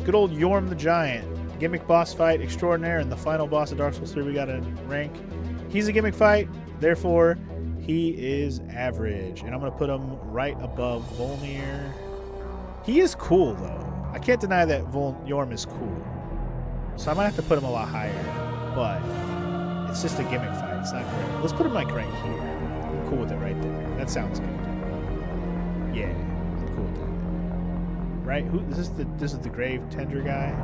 Good old Yorm the Giant. Gimmick boss fight extraordinaire, and the final boss of Dark Souls 3 we got in rank. He's a gimmick fight, therefore he is average. And I'm going to put him right above Volnir. He is cool, though. I can't deny that Yorm is cool. So I might have to put him a lot higher. But it's just a gimmick fight. It's not great. Let's put him like right here. I'm cool with it right there. That sounds good. Yeah, I'm cool with that. Right? This is the Grave Tender guy?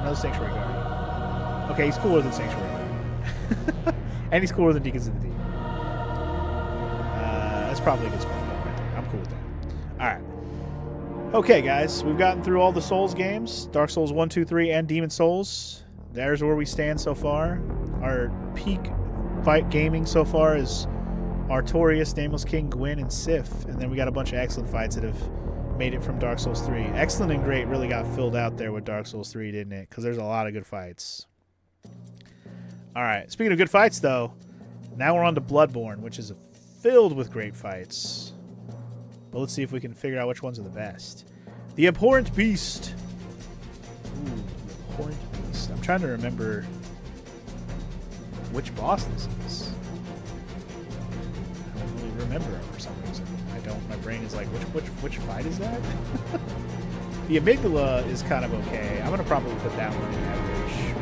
Another Sanctuary Guard. Okay, he's cooler than Sanctuary Guard. And he's cooler than Deacons of the Deep. That's probably a good spot right there. I'm cool with that. Alright. Okay, guys. We've gotten through all the Souls games. Dark Souls 1, 2, 3, and Demon Souls. There's where we stand so far. Our peak fight gaming so far is Artorias, Nameless King, Gwyn, and Sif. And then we got a bunch of excellent fights that have made it from Dark Souls 3. Excellent and Great really got filled out there with Dark Souls 3, didn't it? Because there's a lot of good fights. Alright, speaking of good fights, though, now we're on to Bloodborne, which is filled with great fights. But let's see if we can figure out which ones are the best. The Abhorrent Beast. Ooh, the Abhorrent Beast. I'm trying to remember which boss this is. I don't really remember for some reason. I don't. My brain is like, which fight is that? The Amygdala is kind of okay. I'm gonna probably put that one in average.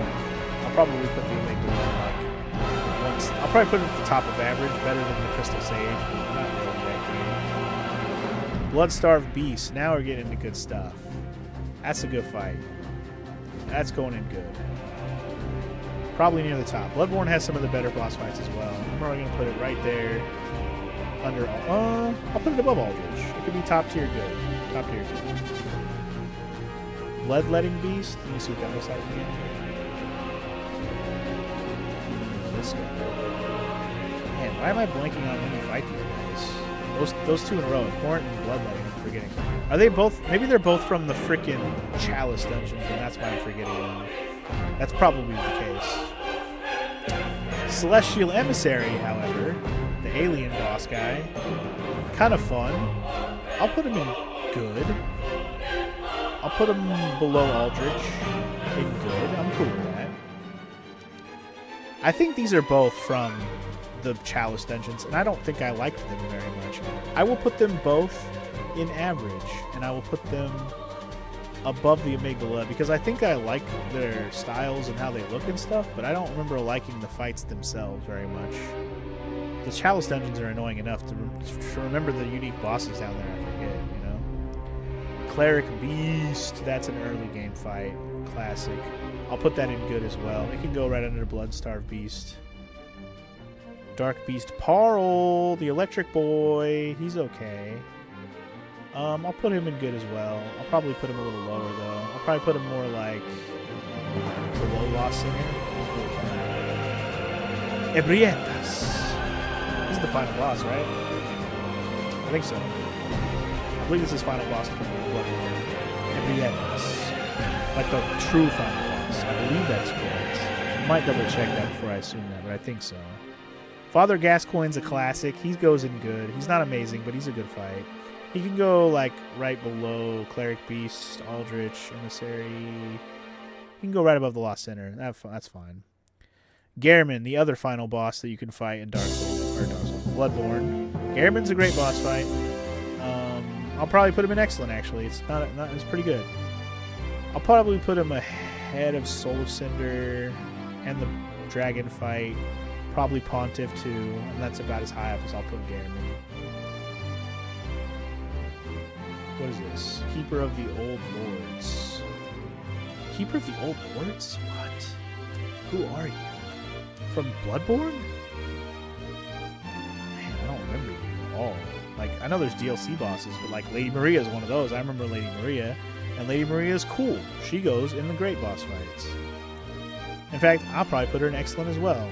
I'll probably put the Amygdala like once. I'll probably put it at the top of average, better than the Crystal Sage, but not really that great. Bloodstarved Beast. Now we're getting into good stuff. That's a good fight. That's going in good. Probably near the top. Bloodborne has some of the better boss fights as well. I'm probably going to put it right there. Under. I'll put it above Aldrich. It could be top tier good. Top tier good. Bloodletting Beast. Let me see what that looks like again. This guy. Man, why am I blanking on when you fight these guys? Those two in a row. Abhorrent and Bloodletting. I'm forgetting. Are they both? Maybe they're both from the frickin' Chalice dungeons, and that's why I'm forgetting them. That's probably the case. Celestial Emissary, however, the alien boss guy, kind of fun. I'll put him in good. I'll put him below Aldrich in good. I'm cool with that. I think these are both from the Chalice dungeons, and I don't think I liked them very much. I will put them both in average, and I will put them above the Amygdala because I think I like their styles and how they look and stuff, but I don't remember liking the fights themselves very much. The Chalice dungeons are annoying enough to remember the unique bosses down there. I forget, you know. Cleric Beast, that's an early game fight, classic. I'll put that in good as well. It can go right under Bloodstarved Beast. Dark Beast Parl, the Electric Boy, he's okay. I'll put him in good as well. I'll probably put him a little lower, though. I'll probably put him more like below Lost Singer. Ebrietas. This is the final boss, right? I think so. I believe this is final boss from Bloodborne. Ebrietas. Like the true final boss. I believe that's correct. I might double check that before I assume that, but I think so. Father Gascoigne's a classic. He goes in good. He's not amazing, but he's a good fight. He can go, like, right below Cleric Beast, Aldrich, Emissary. He can go right above the Lost Center. That's fine. Gehrman, the other final boss that you can fight in Bloodborne. Gehrman's a great boss fight. I'll probably put him in excellent, actually. It's pretty good. I'll probably put him ahead of Soul of Cinder and the dragon fight. Probably Pontiff, too. And that's about as high up as I'll put Gehrman. What is this? Keeper of the Old Lords. Keeper of the Old Lords? What? Who are you? From Bloodborne? Man, I don't remember you at all. Like, I know there's DLC bosses, but like Lady Maria is one of those. I remember Lady Maria, and Lady Maria is cool. She goes in the great boss fights. In fact, I'll probably put her in excellent as well.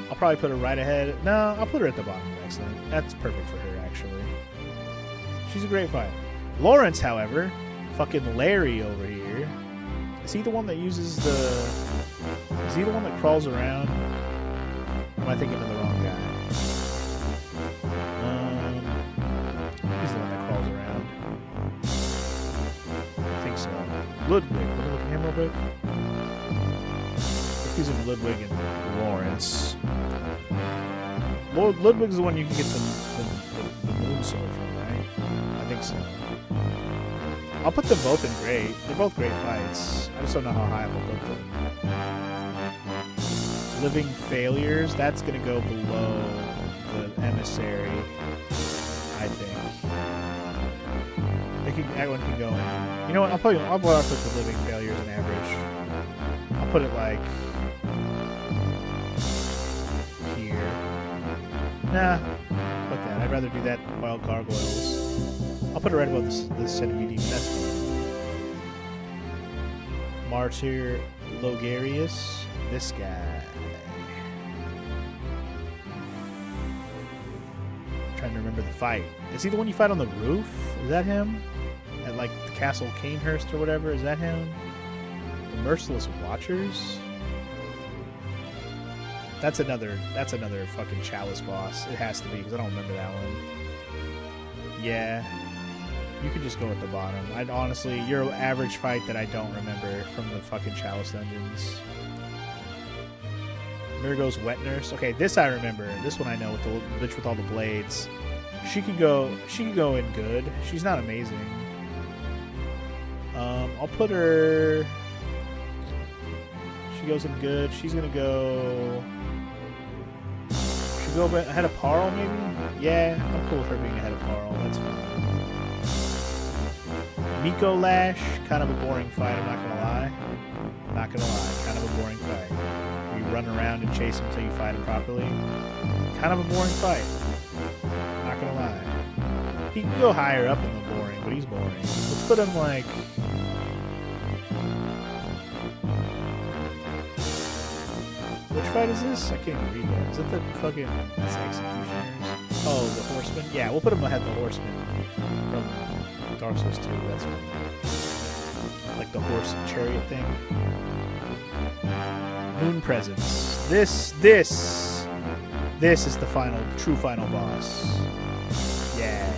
I'll probably put her right ahead. No, I'll put her at the bottom of excellent. That's perfect for her, actually. She's a great fight. Lawrence, however, fucking Larry over here. Is he the one that uses the... Is he the one that crawls around? Or am I thinking of the wrong guy? He's the one that crawls around. I think so. Ludwig. Let me look at him real quick. He's in Ludwig and Lawrence. Ludwig's the one you can get the moon sword from, right? I think so. I'll put them both in great. They're both great fights. I just don't know how high I'll put them. Living Failures, that's going to go below the Emissary, I think. That one can go in. You know what? I'll put the Living Failures in average. I'll put it like here. Nah, fuck that. I'd rather do that than Wild Gargoyles. I'll put it right above the Centipede Demon. That's fine. Martyr Logarius. This guy. trying to remember the fight. Is he the one you fight on the roof? Is that him? At like the Castle Canehurst or whatever? Is that him? The Merciless Watchers? That's another fucking Chalice boss. It has to be, because I don't remember that one. Yeah. You could just go at the bottom. I'd honestly, your average fight that I don't remember from the fucking Chalice dungeons. There goes Wet Nurse. Okay, this I remember. This one I know, with the bitch with all the blades. She could go in good. She's not amazing. I'll put her. She goes in good. She's gonna go. Should go ahead of Parl, maybe? Yeah, I'm cool with her being ahead of Parl. That's fine. Miko Lash, kind of a boring fight, I'm not gonna lie. Not gonna lie, kind of a boring fight. You run around and chase him until you fight him properly. Kind of a boring fight. Not gonna lie. He can go higher up in the boring, but he's boring. Let's put him like... Which fight is this? I can't even read that. Is it the fucking Executioners? Oh, the Horseman? Yeah, we'll put him ahead of the Horseman from Dark Souls 2. That's fun. Like the horse chariot thing. Moon Presence. This is the true final boss. Yeah.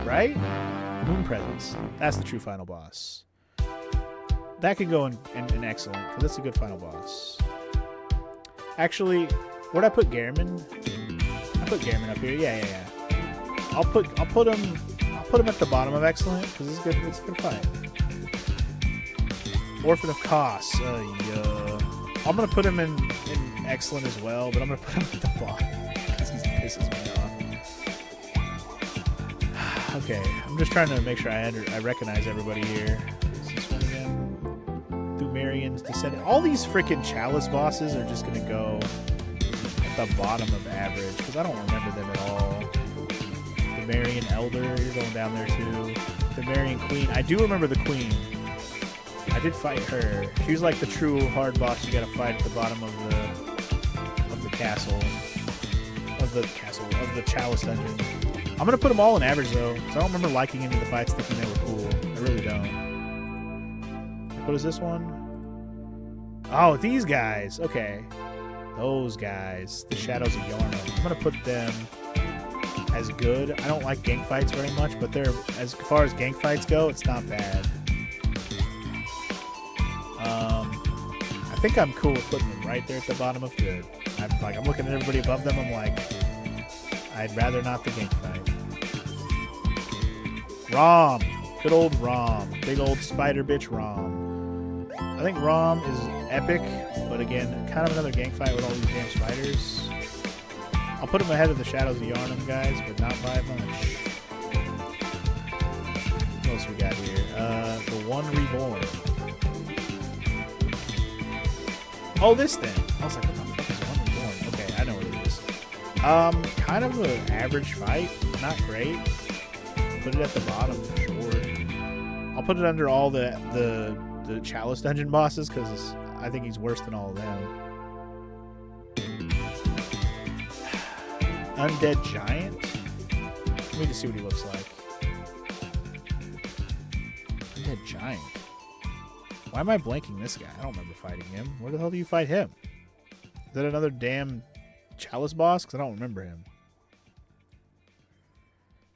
Right? Moon Presence. That's the true final boss. That could go in excellent, because that's a good final boss. Actually, where'd I put Gehrman? I put Gehrman up here. Yeah. I'll put him at the bottom of excellent, because it's good. It's a good fight. Orphan of Kos. I'm gonna put him in excellent as well, but I'm gonna put him at the bottom because he pisses me off. Okay, I'm just trying to make sure I recognize everybody here. Is this one again? Thumerian's Descendant. All these freaking Chalice bosses are just gonna go at the bottom of average because I don't remember them at all. Thumerian Elder, you're going down there too. Thumerian Queen. I do remember the Queen. I did fight her. She was like the true hard boss you gotta fight at the bottom of the castle. Of the Chalice dungeon. I'm gonna put them all in average though, because I don't remember liking any of the fights thinking they were cool. I really don't. What is this one? Oh, these guys. Okay. Those guys. The Shadows of Yharnam. I'm gonna put them as good. I don't like gank fights very much, but they're, as far as gank fights go, it's not bad. I think I'm cool with putting them right there at the bottom of good. I'm looking at everybody above them. I'm like, I'd rather not the gank fight. Rom, good old Rom, big old spider bitch Rom. I think Rom is epic, but again, kind of another gank fight with all these damn spiders. I'll put him ahead of the Shadows of Yharnam guys, but not by much. What else we got here? The One Reborn. Oh, this thing. I was like, what the fuck is One Reborn? Okay, I know what it is. Kind of an average fight. Not great. Put it at the bottom, sure. I'll put it under all the Chalice dungeon bosses, because I think he's worse than all of them. Undead Giant? Let me just see what he looks like. Undead Giant. Why am I blanking this guy? I don't remember fighting him. Where the hell do you fight him? Is that another damn Chalice boss? Because I don't remember him.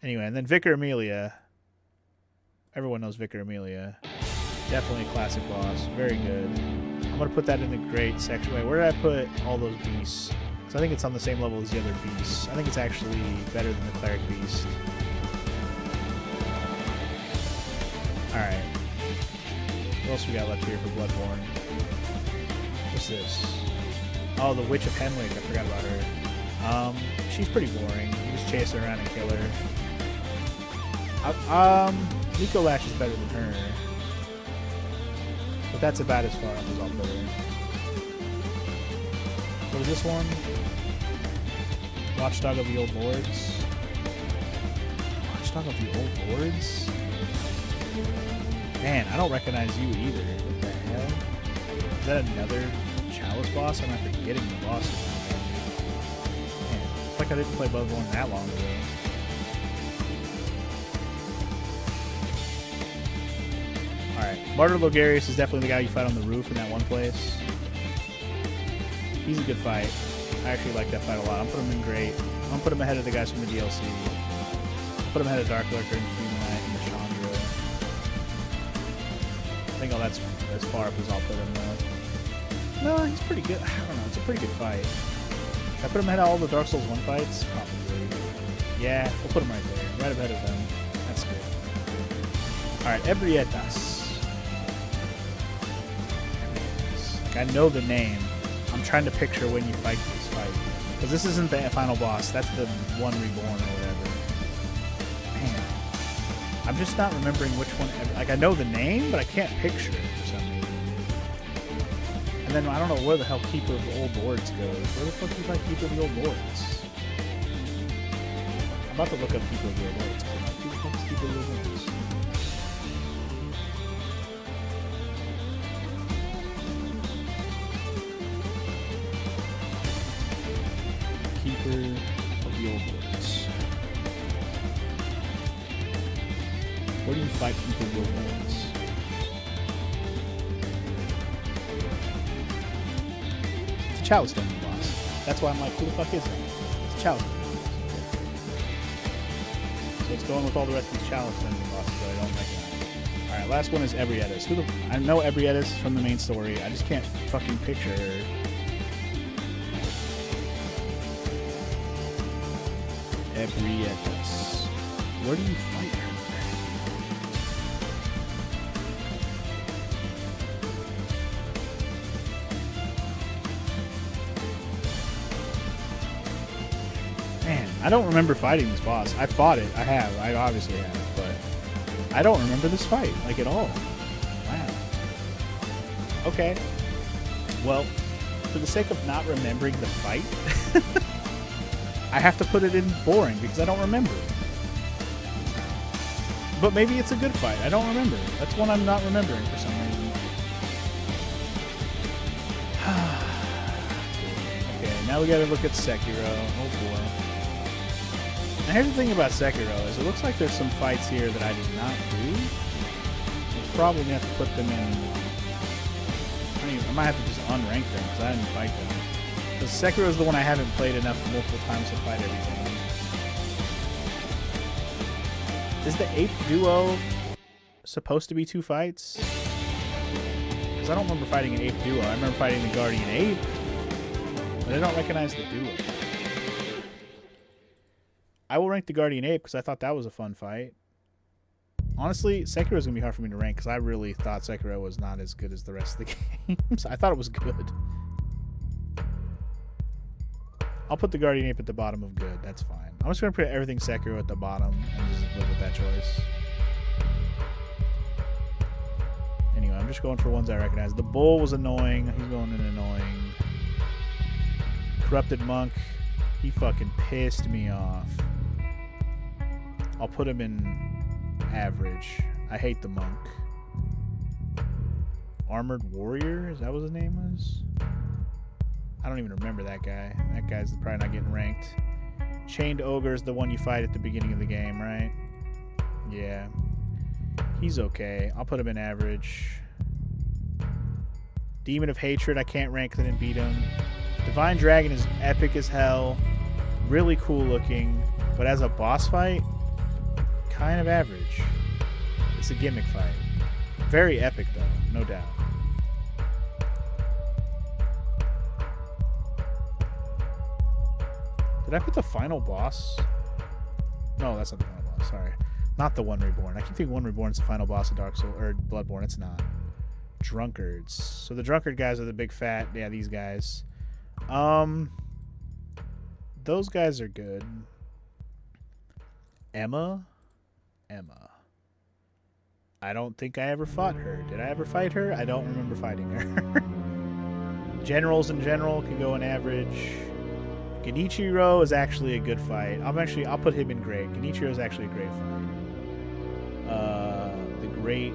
Anyway, and then Vicar Amelia. Everyone knows Vicar Amelia. Definitely a classic boss. Very good. I'm going to put that in the great section. Wait, where did I put all those beasts? Because I think it's on the same level as the other beasts. I think it's actually better than the Cleric Beast. Alright. What else we got left here for Bloodborne? What's this? Oh, the Witch of Henwick. I forgot about her. She's pretty boring. You just chase her around and kill her. Miko Lash is better than her. But that's about as far up as I'll put her. What is this one? Watchdog of the Old Lords. Watchdog of the Old Lords? Man, I don't recognize you either. What the hell? Is that another Chalice boss? I'm not forgetting the bosses. Man, like I didn't play Bloodborne that long ago. Alright, Martyr Logarius is definitely the guy you fight on the roof in that one place. He's a good fight. I actually like that fight a lot. I'm putting him in great. I'm gonna put him ahead of the guys from the DLC. Put him ahead of Dark Lurker and Fuminite and the Chandra. I think that's as far up as I'll put him though. No, he's pretty good. I don't know, it's a pretty good fight. If I put him ahead of all the Dark Souls 1 fights? Probably. Yeah, we'll put him right there. Right ahead of them. That's good. Alright, Ebrietas. Like, I know the name. I'm trying to picture when you fight this fight. Because this isn't the final boss. That's the one reborn or whatever. Man. I'm just not remembering which one. Like, I know the name, but I can't picture it for some reason. And then I don't know where the hell Keeper of the Old Lords goes. Where the fuck do you fight Keeper of the Old Lords? I'm about to look up Keeper of the Old Lords. Who the fuck is Keeper of the Old Lords? Keeper of the Old Lords. Where do you fight Keeper of the Old Lords? It's a Chalice Dungeon boss. That's why I'm like, who the fuck is that? It's a Chalice Dungeon boss. So it's going with all the rest of these Chalice Dungeon bosses that I don't recognize. Alright, last one is Ebrietas. I know Ebrietas from the main story. I just can't fucking picture her. Ebrietas. Where do you fight her? Man, I don't remember fighting this boss. I fought it. I obviously have, but I don't remember this fight, like, at all. Wow. Okay. Well, for the sake of not remembering the fight, I have to put it in boring because I don't remember. But maybe it's a good fight. I don't remember. That's one I'm not remembering for some reason. Okay, now we gotta look at Sekiro. Oh boy. Now here's the thing about Sekiro is it looks like there's some fights here that I did not do. I'll probably have to put them in. I might have to just unrank them because I didn't fight them. Because Sekiro is the one I haven't played enough multiple times to fight everything. Is the Ape Duo supposed to be 2 fights? Because I don't remember fighting an Ape Duo. I remember fighting the Guardian Ape, but I don't recognize the Duo. I will rank the Guardian Ape because I thought that was a fun fight. Honestly, Sekiro is going to be hard for me to rank because I really thought Sekiro was not as good as the rest of the games. I thought it was good. I'll put the Guardian Ape at the bottom of good. That's fine. I'm just going to put everything Sekiro at the bottom and just live with that choice. Anyway, I'm just going for ones I recognize. The Bull was annoying. He's going in annoying. Corrupted Monk. He fucking pissed me off. I'll put him in average. I hate the Monk. Armored Warrior? Is that what his name was? I don't even remember that guy. That guy's probably not getting ranked. Chained Ogre is the one you fight at the beginning of the game, right? Yeah. He's okay. I'll put him in average. Demon of Hatred, I can't rank because I didn't beat him. Divine Dragon is epic as hell. Really cool looking. But as a boss fight, kind of average. It's a gimmick fight. Very epic though, no doubt. Did I put the final boss? No, that's not the final boss. Sorry. Not the One Reborn. I keep thinking One Reborn is the final boss of Dark Souls or Bloodborne. It's not. Drunkards. So the drunkard guys are the big fat. Yeah, these guys. Those guys are good. Emma. I don't think I ever fought her. Did I ever fight her? I don't remember fighting her. Generals in general can go in average. Genichiro is actually a good fight. I'll put him in great. Genichiro is actually a great fight. The Great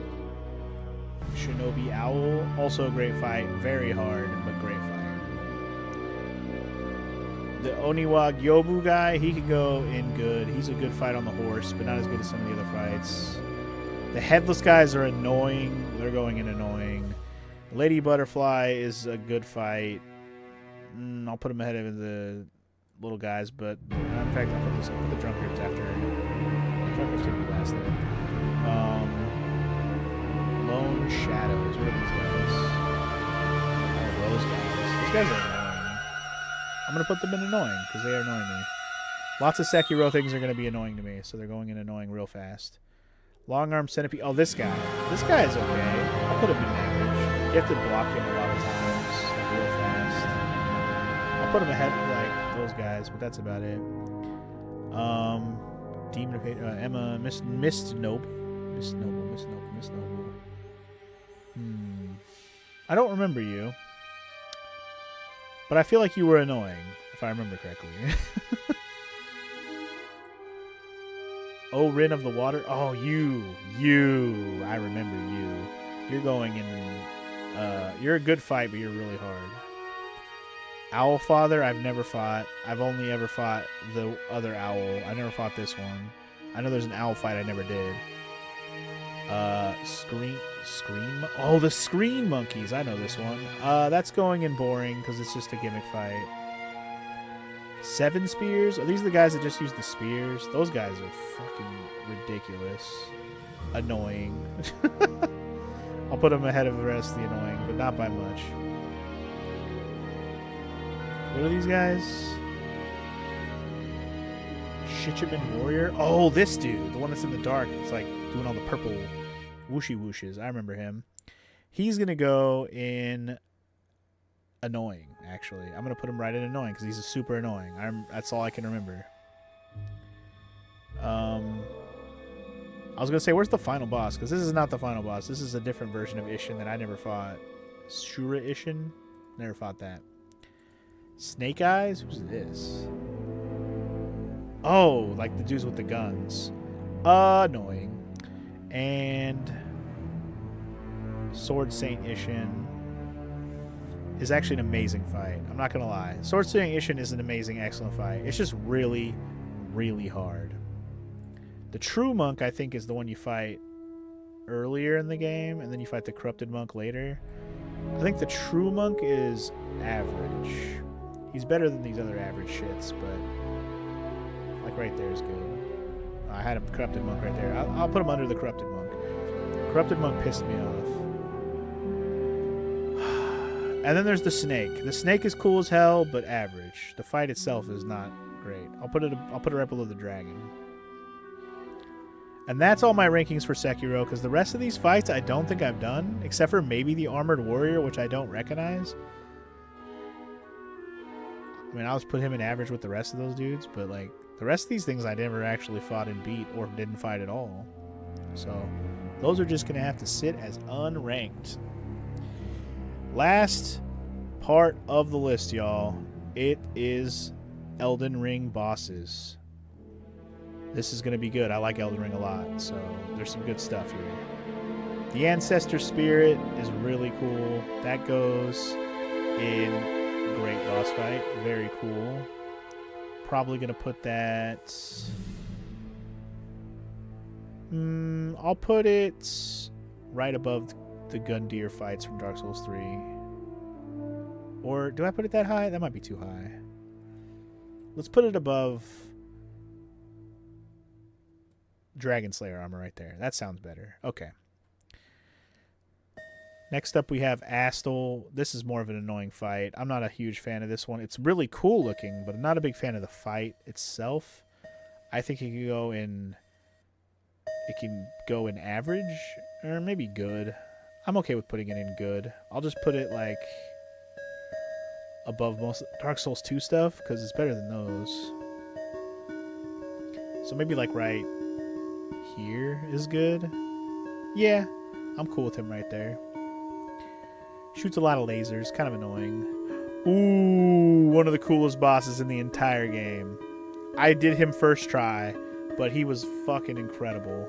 Shinobi Owl, also a great fight. Very hard, but great fight. The Oniwa Gyobu guy, he can go in good. He's a good fight on the horse, but not as good as some of the other fights. The headless guys are annoying. They're going in annoying. Lady Butterfly is a good fight. I'll put him ahead of the little guys, but in fact, I'll put the drunkards after. The drunkards can be last though. Lone Shadows. What are these guys? Oh, those guys. Those guys are annoying. I'm going to put them in annoying, because they are annoying me. Lots of Sekiro things are going to be annoying to me, so they're going in annoying real fast. Long Arm Centipede. Oh, this guy. This guy is okay. I'll put him in average. You have to block him a lot of times, like, real fast. I'll put him ahead of, like, those guys, but that's about it. Demon of Hate, Emma, Miss Noble. Miss Noble. I don't remember you. But I feel like you were annoying, if I remember correctly. Oh, Rin of the Water. Oh, you. I remember you. You're going in... you're a good fight, but you're really hard. Owl Father, I've never fought. I've only ever fought the other owl. I never fought this one. I know there's an owl fight I never did. Scream. Oh, the Scream Monkeys. I know this one. That's going in boring because it's just a gimmick fight. Seven Spears. Are these the guys that just use the spears? Those guys are fucking ridiculous. Annoying. I'll put them ahead of the rest of the annoying, but not by much. What are these guys? Shichiman Warrior. Oh, this dude. The one that's in the dark. It's like doing all the purple whooshy whooshes. I remember him. He's going to go in annoying, actually. I'm going to put him right in annoying because he's a super annoying. That's all I can remember. I was going to say, where's the final boss? Because this is not the final boss. This is a different version of Ishin that I never fought. Shura Ishin? Never fought that. Snake Eyes? Who's this? Oh, like the dudes with the guns. Annoying. And Sword Saint Ishin is actually an amazing fight. I'm not going to lie. Sword Saint Ishin is an amazing, excellent fight. It's just really, really hard. The True Monk, I think, is the one you fight earlier in the game, and then you fight the Corrupted Monk later. I think the True Monk is average. He's better than these other average shits, but like right there is good. I had a Corrupted Monk right there. I'll put him under the Corrupted Monk. Corrupted Monk pissed me off. And then there's the Snake. The Snake is cool as hell, but average. The fight itself is not great. I'll put it right below the Dragon. And that's all my rankings for Sekiro, because the rest of these fights I don't think I've done, except for maybe the Armored Warrior, which I don't recognize. I mean, I'll just put him in average with the rest of those dudes, but like the rest of these things I never actually fought and beat or didn't fight at all. So those are just going to have to sit as unranked. Last part of the list, y'all. It is Elden Ring bosses. This is going to be good. I like Elden Ring a lot, so there's some good stuff here. The Ancestor Spirit is really cool. That goes in great boss fight. Very cool. Probably going to put that... I'll put it right above the Gundyr fights from Dark Souls 3. Or do I put it that high? That might be too high. Let's put it above Dragon Slayer armor right there. That sounds better. Okay. Next up we have Astel. This is more of an annoying fight. I'm not a huge fan of this one. It's really cool looking, but I'm not a big fan of the fight itself. I think it can go in average or maybe good. I'm okay with putting it in good. I'll just put it like above most Dark Souls 2 stuff because it's better than those. So maybe like right here is good. Yeah, I'm cool with him right there. Shoots a lot of lasers, kind of annoying. Ooh, one of the coolest bosses in the entire game. I did him first try, but he was fucking incredible.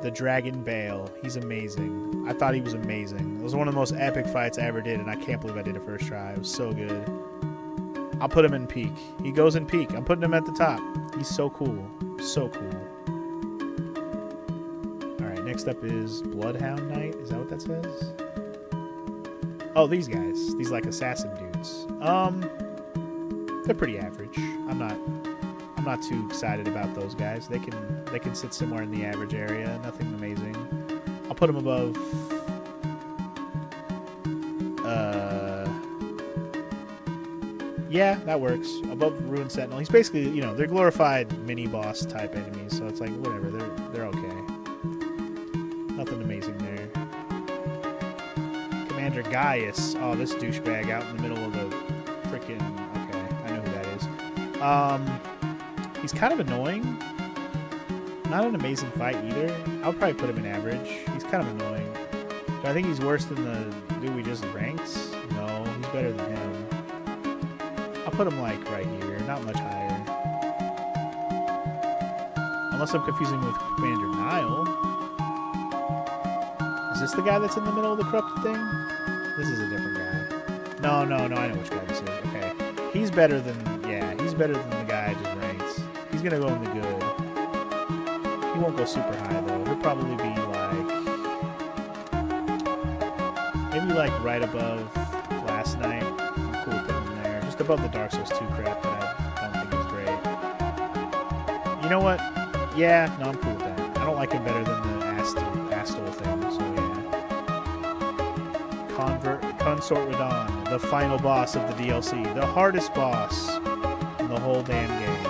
The Dragon Bale. He's amazing. I thought he was amazing. It was one of the most epic fights I ever did, and I can't believe I did it first try. It was so good. I'll put him in peak. He goes in peak. I'm putting him at the top. He's so cool. So cool. Alright, next up is Bloodhound Knight. Is that what that says? Oh, these guys. These like assassin dudes. They're pretty average. I'm not too excited about those guys. They can sit somewhere in the average area. Nothing amazing. I'll put them above yeah, that works. Above Ruined Sentinel. He's basically, you know, they're glorified mini-boss type enemies, so it's like, whatever, they're okay. Nothing amazing there. Commander Gaius. Oh, this douchebag out in the middle of the freaking... Okay, I know who that is. He's kind of annoying. Not an amazing fight either. I'll probably put him in average. He's kind of annoying. Do I think he's worse than the dude we just ranked? No, he's better than him. I'll put him, like, right here. Not much higher. Unless I'm confusing with Commander Nile. Is this the guy that's in the middle of the corrupted thing? This is a different guy. No, I know which guy this is. Okay. He's better than... Yeah, he's better than the guy I just ranked. He's gonna go in the good. He won't go super high, though. He'll probably be, like... Maybe, like, right above Last Night. I'm cool with him in there. Just above the Dark Souls 2 crap that I don't think is great. You know what? Yeah, no, I'm cool with that. I don't like him better than the Astal thing, so yeah. Consort Radon, the final boss of the DLC. The hardest boss in the whole damn game.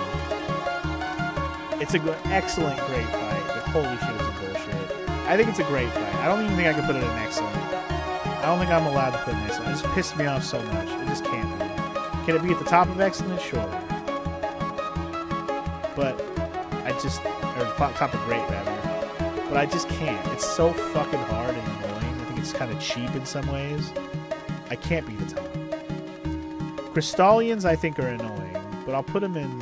It's an excellent, great fight, but holy shit, it's a bullshit. I think it's a great fight. I don't even think I can put it in excellent. I don't think I'm allowed to put it in excellent. It just pissed me off so much. It just can't be. Can it be at the top of excellent? Sure. But I just... Or top of great, rather. But I just can't. It's so fucking hard and annoying. I think it's kind of cheap in some ways. I can't be the top. Crystallians, I think, are annoying. But I'll put them in...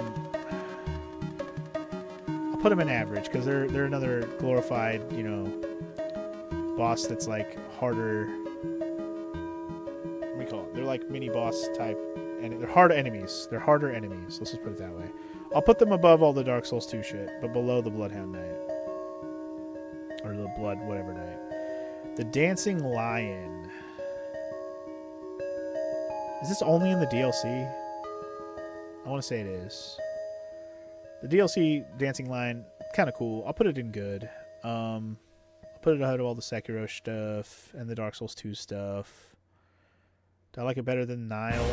I'll put them in average, because they're another glorified, you know, boss that's, like, harder... What do we call it? They're like mini-boss type... And they're hard enemies. They're harder enemies. Let's just put it that way. I'll put them above all the Dark Souls 2 shit, but below the Bloodhound Knight. Or the Blood whatever Knight. The Dancing Lion. Is this only in the DLC? I want to say it is. The DLC Dancing Lion, kind of cool. I'll put it in good. I'll put it ahead of all the Sekiro stuff and the Dark Souls 2 stuff. Do I like it better than Nile?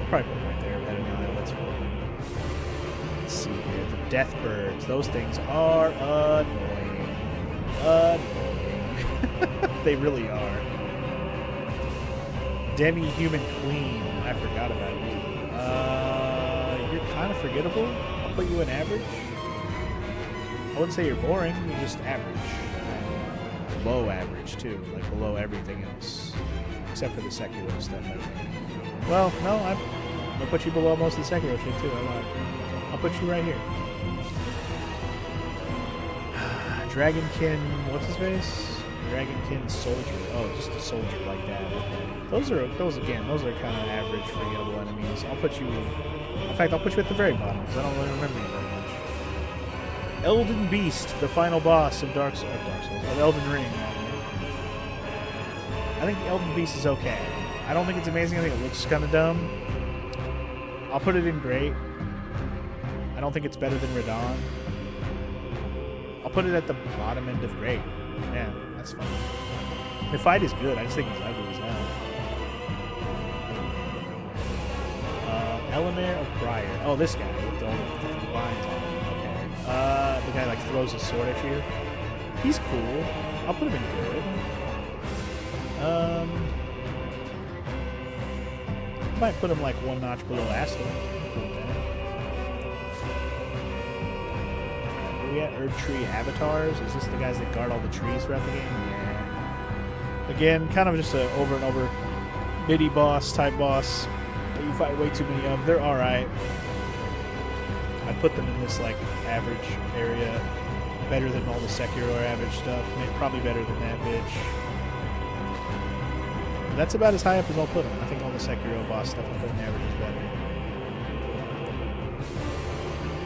Probably put it right there, better than Nile. That's fine. Let's see here. The Death Birds. Those things are annoying. Annoying. They really are. Demi-Human Queen. I forgot about you. You're kind of forgettable. I'll put you in average. I wouldn't say you're boring. You're just average. Below average, too. Like, below everything else. Except for the Sekiro stuff, I think. Well, no, I'll put you below most of the Sekiro shit, too. I'll put you right here. Dragonkin... What's his face? Dragonkin Soldier. Oh, just a soldier like that. Okay. Those are kind of average forgettable enemies. I'll put you... In fact, I'll put you at the very bottom, because I don't really remember you very much. Elden Beast, the final boss of Dark Souls, of Elden Ring. I think Elden Beast is okay. I don't think it's amazing. I think it looks kind of dumb. I'll put it in great. I don't think it's better than Radon. I'll put it at the bottom end of great. Yeah, that's fine. The fight is good. I just think he's ugly as hell. Elamir of Briar. Oh, this guy with the lines on him. The guy like throws his sword at you. He's cool. I'll put him in good. Might put him like one notch below Astal. Cool with that. Where we at? Erdtree Avatars? Is this the guys that guard all the trees throughout the game? Yeah. Again, kind of just a over and over mini boss type boss that you fight way too many of. They're alright. I'd put them in this like average area. Better than all the Sekiro average stuff. Maybe probably better than that bitch. That's about as high up as I'll put him. I think all the Sekiro boss stuff I'll put in average is better.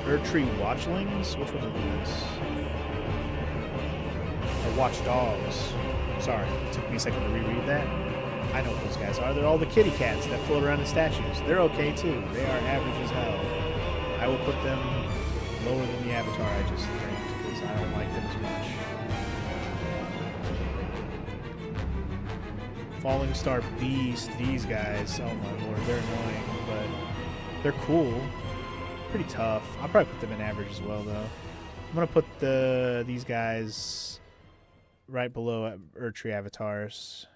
Erdtree Watchlings? Which ones are these? Or Watchdogs. Sorry, it took me a second to reread that. I know what those guys are. They're all the kitty cats that float around in statues. They're okay too. They are average as hell. I will put them lower than the avatar I just trained because I don't like them as much. Falling Star Beast, these guys, oh my lord, they're annoying, but they're cool. Pretty tough. I'll probably put them in average as well, though. I'm going to put these guys right below Erdtree avatars.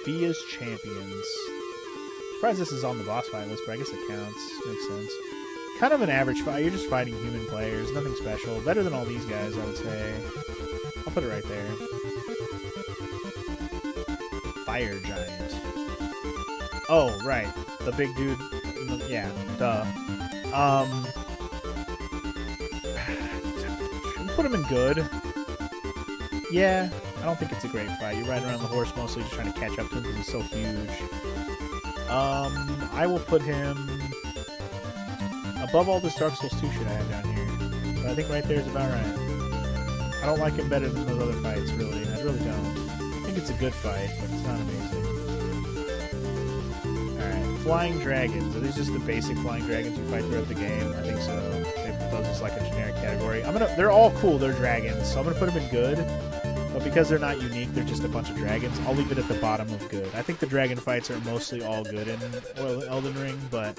Fia's Champions. Surprised this is on the boss fight list, but I guess it counts. Makes sense. Kind of an average fight. You're just fighting human players. Nothing special. Better than all these guys, I would say. I'll put it right there. Fire Giant. Oh, right. The big dude. Yeah, duh. Put him in good. Yeah, I don't think it's a great fight. You're riding around the horse mostly just trying to catch up to him because he's so huge. I will put him above all this Dark Souls 2 shit I have down here. But I think right there is about right. I don't like him better than those other fights, really. I really don't. I think it's a good fight, but it's not amazing. Alright, Flying Dragons. Are these just the basic Flying Dragons you fight throughout the game? I think so. They put those as like a generic category. They're all cool, they're dragons, so I'm gonna put them in good. But because they're not unique, they're just a bunch of dragons, I'll leave it at the bottom of good. I think the dragon fights are mostly all good in Elden Ring, but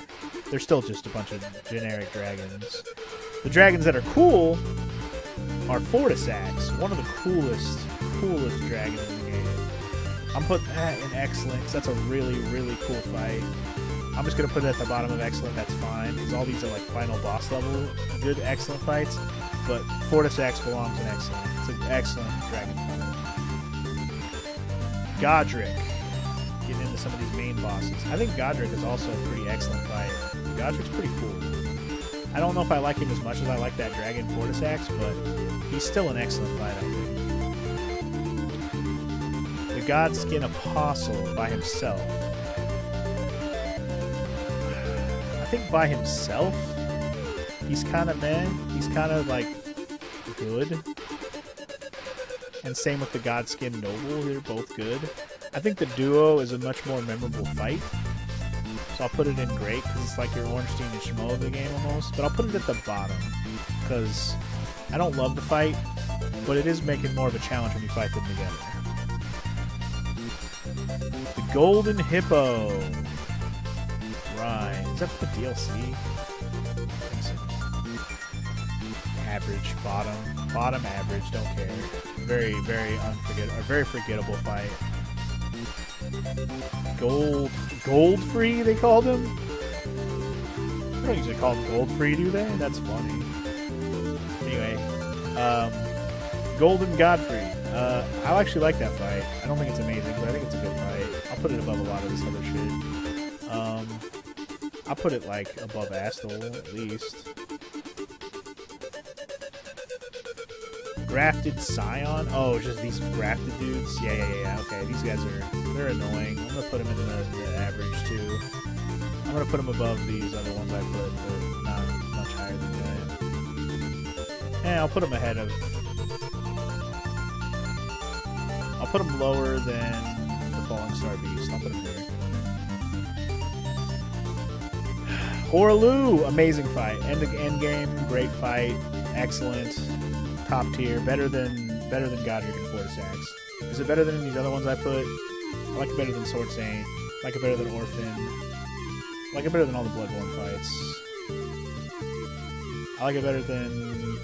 they're still just a bunch of generic dragons. The dragons that are cool are Fortisax, one of the coolest dragons in the game. I'm putting that in excellent, because that's a really, really cool fight. I'm just going to put it at the bottom of excellent, that's fine, because all these are like final boss level, good, excellent fights, but Fortisax belongs in excellent. It's an excellent dragon fight. Godric. Getting into some of these main bosses. I think Godric is also a pretty excellent fight. Godric's pretty cool. I don't know if I like him as much as I like that dragon Fortisax, but he's still an excellent fight, I think. The Godskin Apostle by himself. I think by himself, he's kind of meh. He's kind of like good. And same with the Godskin Noble, they're both good. I think the duo is a much more memorable fight. So I'll put it in great, because it's like your Ornstein and Shmo of the game almost. But I'll put it at the bottom, because I don't love the fight, but it is making more of a challenge when you fight them together. The Golden Hippo. Right. Is that the DLC? Average, bottom average, don't care. Very, very very forgettable fight. Gold-free, they called him? They don't usually call him Gold-free, do they? That's funny. Anyway, Golden Godfrey. I actually like that fight. I don't think it's amazing, but I think it's a good fight. I'll put it above a lot of this other shit. I'll put it like above Astel, at least. Grafted Scion? Oh, just these grafted dudes? Yeah. Okay, these guys they're annoying. I'm gonna put them in the average too. I'm gonna put them above these other ones I put, but not much higher than that. And I'll put them ahead of... I'll put them lower than the Falling Star Beast. I'll put them here. Horaloo! Amazing fight. End game, great fight. Excellent. Top tier, better than Godric and Fortisax. Is it better than these other ones I put? I like it better than Sword Saint. I like it better than Orphan. I like it better than all the Bloodborne fights. I like it better than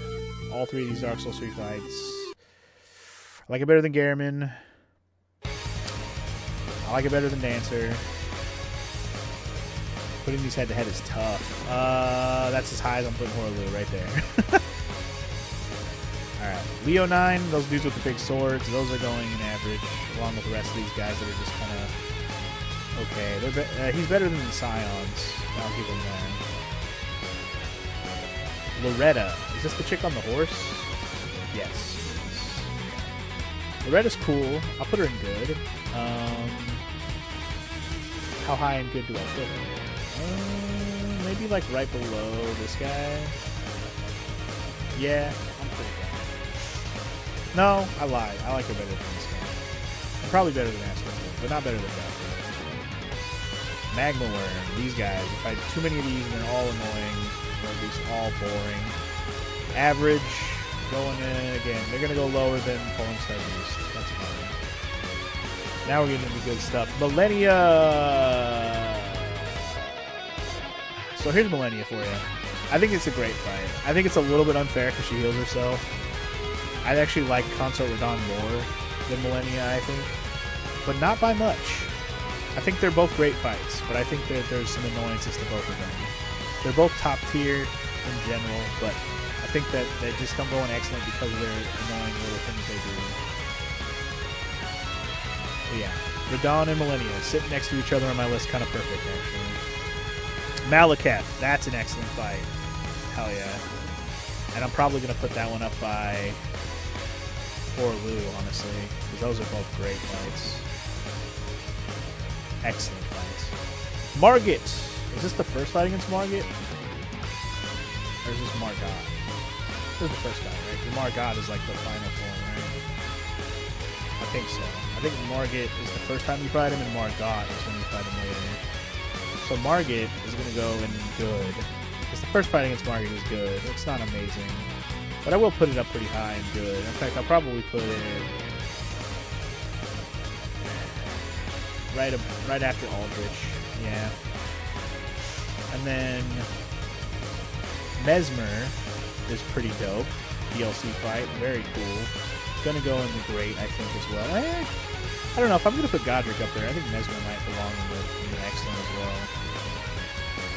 all three of these Dark Souls 3 fights. I like it better than Gehrman. I like it better than Dancer. Putting these head-to-head is tough. That's as high as I'm putting Horaloo right there. Alright, Leonine, those dudes with the big swords, those are going in average, along with the rest of these guys that are just kind of okay. He's better than the Scions. I'll give him that. Loretta, is this the chick on the horse? Yes. The red is cool. I'll put her in good. How high in good do I put her? Maybe like right below this guy. Yeah, I'm pretty good. No, I lied. I like her better than this guy. I'm probably better than Astro, but not better than that. Magma Worm. These guys. If I have too many of these, and they're all annoying, or at least all boring. Average. Going in again. They're gonna go lower than Fallen Star Beast. That's fine. Now we're getting into good stuff. Millennia. So here's Millennia for you. I think it's a great fight. I think it's a little bit unfair because she heals herself. I actually like Consort Radon more than Millennia, I think. But not by much. I think they're both great fights, but I think that there's some annoyances to both of them. They're both top tier in general, but I think that they just don't go in excellent because of their annoying little things they do. But yeah, Radon and Millennia sitting next to each other on my list, kind of perfect, actually. Malekith, that's an excellent fight. Hell yeah. And I'm probably going to put that one up by Poor Lou, honestly, because those are both great fights. Excellent fights. Margit! Is this the first fight against Margit? Or is this Margot? This is the first fight, right? The Margot is like the final form, right? I think so. I think Margit is the first time you fight him, and Margot is when you fight him later. So Margit is going to go in good. Because the first fight against Margit is good. It's not amazing. But I will put it up pretty high and good. In fact, I'll probably put it right after Aldrich. Yeah. And then Mesmer is pretty dope. DLC fight. Very cool. Gonna go in the great, I think, as well. I don't know if I'm gonna put Godric up there. I think Mesmer might belong in the excellent as well.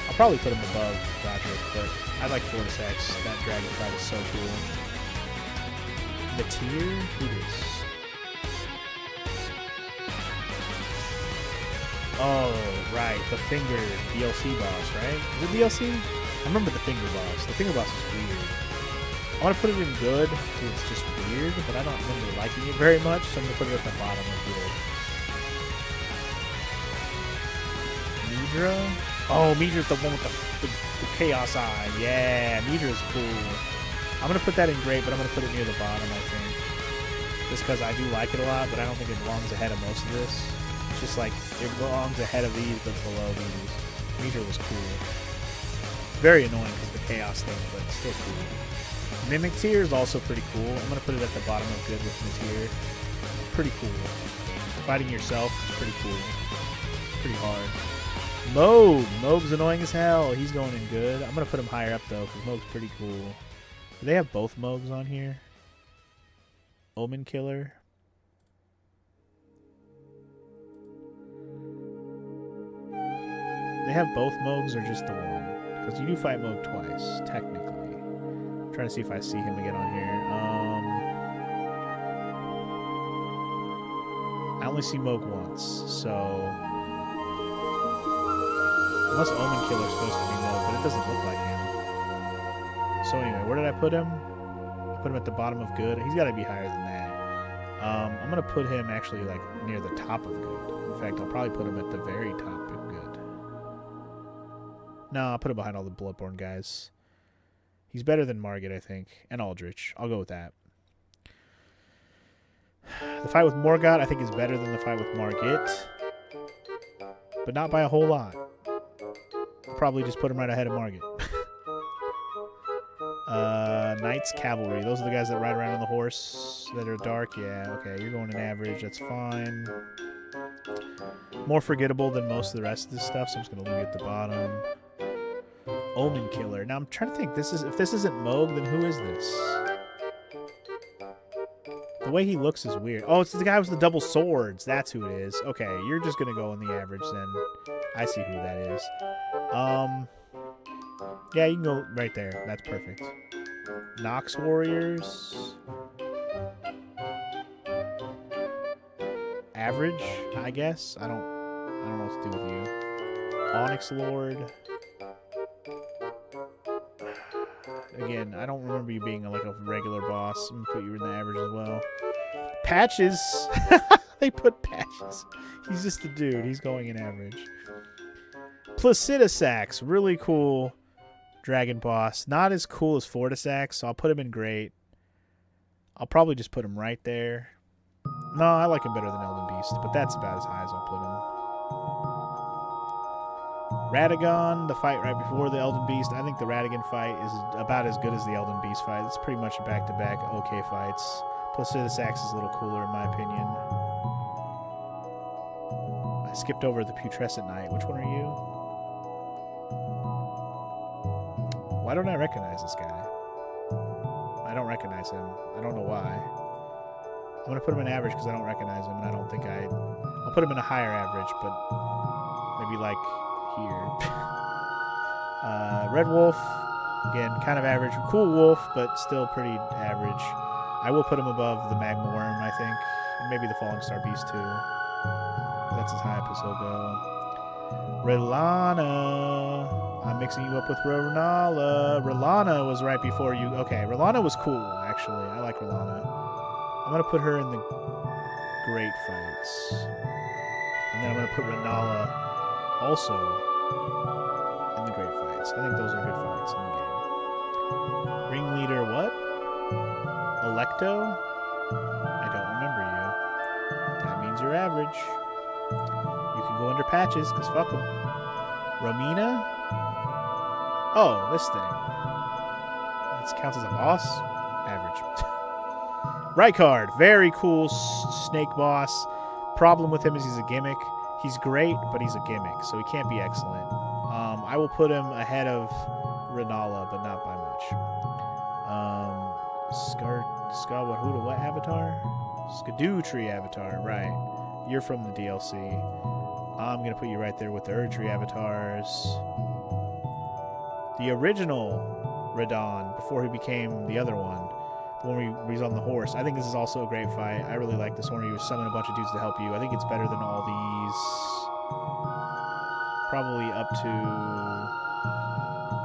I'll probably put him above Godric, but I like Fortis X. That dragon fight is so cool. The tier? Who is? Oh, right. The Finger DLC boss, right? Is it DLC? I remember the Finger boss. The Finger boss is weird. I want to put it in good because it's just weird, but I don't remember liking it very much, so I'm going to put it at the bottom of good. Midra? Oh, Midra's the one with the Chaos Eye. Yeah, Midra's cool. I'm going to put that in great, but I'm going to put it near the bottom, I think. Just because I do like it a lot, but I don't think it belongs ahead of most of this. It's just like, it belongs ahead of these, but below these. Midra was cool. Very annoying because of the Chaos thing, but still cool. Mimic Tier is also pretty cool. I'm going to put it at the bottom of good with Mimic. Pretty cool. Fighting yourself is pretty cool. Pretty hard. Moog. Moog's annoying as hell. He's going in good. I'm going to put him higher up, though, because Moog's pretty cool. Do they have both Moogs on here? Omen Killer. They have both Moogs or just the one? Because you do fight Moog twice, technically. I'm trying to see if I see him again on here. I only see Moog once, so... Unless Omen Killer's supposed to be Moog, but it doesn't look like him. So anyway, where did I put him? I put him at the bottom of good. He's got to be higher than that. I'm going to put him actually like near the top of good. In fact, I'll probably put him at the very top of good. No, I'll put him behind all the Bloodborne guys. He's better than Margit, I think. And Aldrich. I'll go with that. The fight with Morgott, I think, is better than the fight with Margit. But not by a whole lot. I'll probably just put him right ahead of Margit. Knights Cavalry. Those are the guys that ride around on the horse that are dark. Yeah, okay. You're going in average. That's fine. More forgettable than most of the rest of this stuff, so I'm just going to leave it at the bottom. Omen Killer. Now I'm trying to think. If this isn't Moog, then who is this? The way he looks is weird. Oh, it's the guy with the double swords. That's who it is. Okay, you're just gonna go in the average then. I see who that is. Yeah, you can go right there. That's perfect. Nox Warriors. Average, I guess. I don't know what to do with you. Onyx Lord. Again, I don't remember you being like a regular boss. I'm gonna put you in the average as well. Patches. They put Patches. He's just a dude. He's going in average. Placidusax. Really cool dragon boss. Not as cool as Fortisax, so I'll put him in great. I'll probably just put him right there. No, I like him better than Elden Beast, but that's about as high as I'll put him. Radagon, the fight right before the Elden Beast. I think the Radagon fight is about as good as the Elden Beast fight. It's pretty much a back-to-back okay fights. Placidusax is a little cooler in my opinion. I skipped over the Putrescent Knight. Which one are you? Why don't I recognize this guy? I don't recognize him. I don't know why. I'm going to put him in average because I don't recognize him, and I don't think I'll put him in a higher average, but maybe like here. Red Wolf, again, kind of average. Cool wolf, but still pretty average. I will put him above the Magma Worm, I think, and maybe the Falling Star Beast too. But that's as high up as he'll go. Rilana. I'm mixing you up with Ronala. Rilana was right before you. Okay, Rilana was cool, actually. I like Rilana. I'm going to put her in the great fights. And then I'm going to put Ronala also in the great fights. I think those are good fights in the game. Ringleader what? Electo? I don't remember you. That means you're average. You can go under patches, because fuck them. Romina? Oh, this thing. That counts as a boss? Average. Rykard, very cool snake boss. Problem with him is he's a gimmick. He's great, but he's a gimmick, so he can't be excellent. I will put him ahead of Renala, but not by much. What avatar? Skadootree avatar, right. You're from the DLC. I'm going to put you right there with the Erdtree avatars. The original Radon, before he became the other one. The one where he's on the horse. I think this is also a great fight. I really like this one where you summon a bunch of dudes to help you. I think it's better than all these. Probably up to...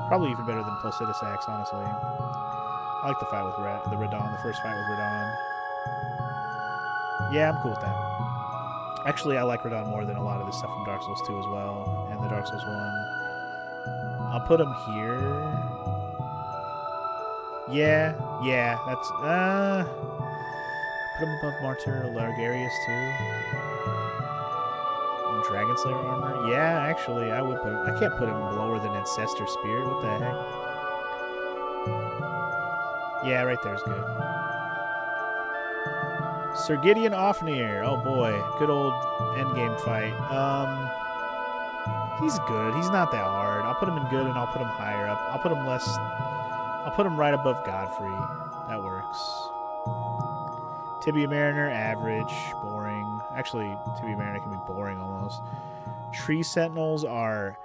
Probably even better than Placidusax, honestly. I like the fight with the Radon, the first fight with Radon. Yeah, I'm cool with that. Actually, I like Radon more than a lot of this stuff from Dark Souls 2 as well, and the Dark Souls 1. I'll put him here. Yeah, that's, put him above Martyr Largarius, too. And Dragon Slayer armor? Yeah, actually, I would put him, I can't put him lower than Ancestor Spirit, what the heck? Yeah, right there's good. Sir Gideon Ofnir, oh boy, good old endgame fight. He's good, he's not that hard. I'll put him in good and I'll put him higher up. I'll put him right above Godfrey. That works. Tibia Mariner, average, boring. Actually, Tibia Mariner can be boring almost. Tree Sentinels are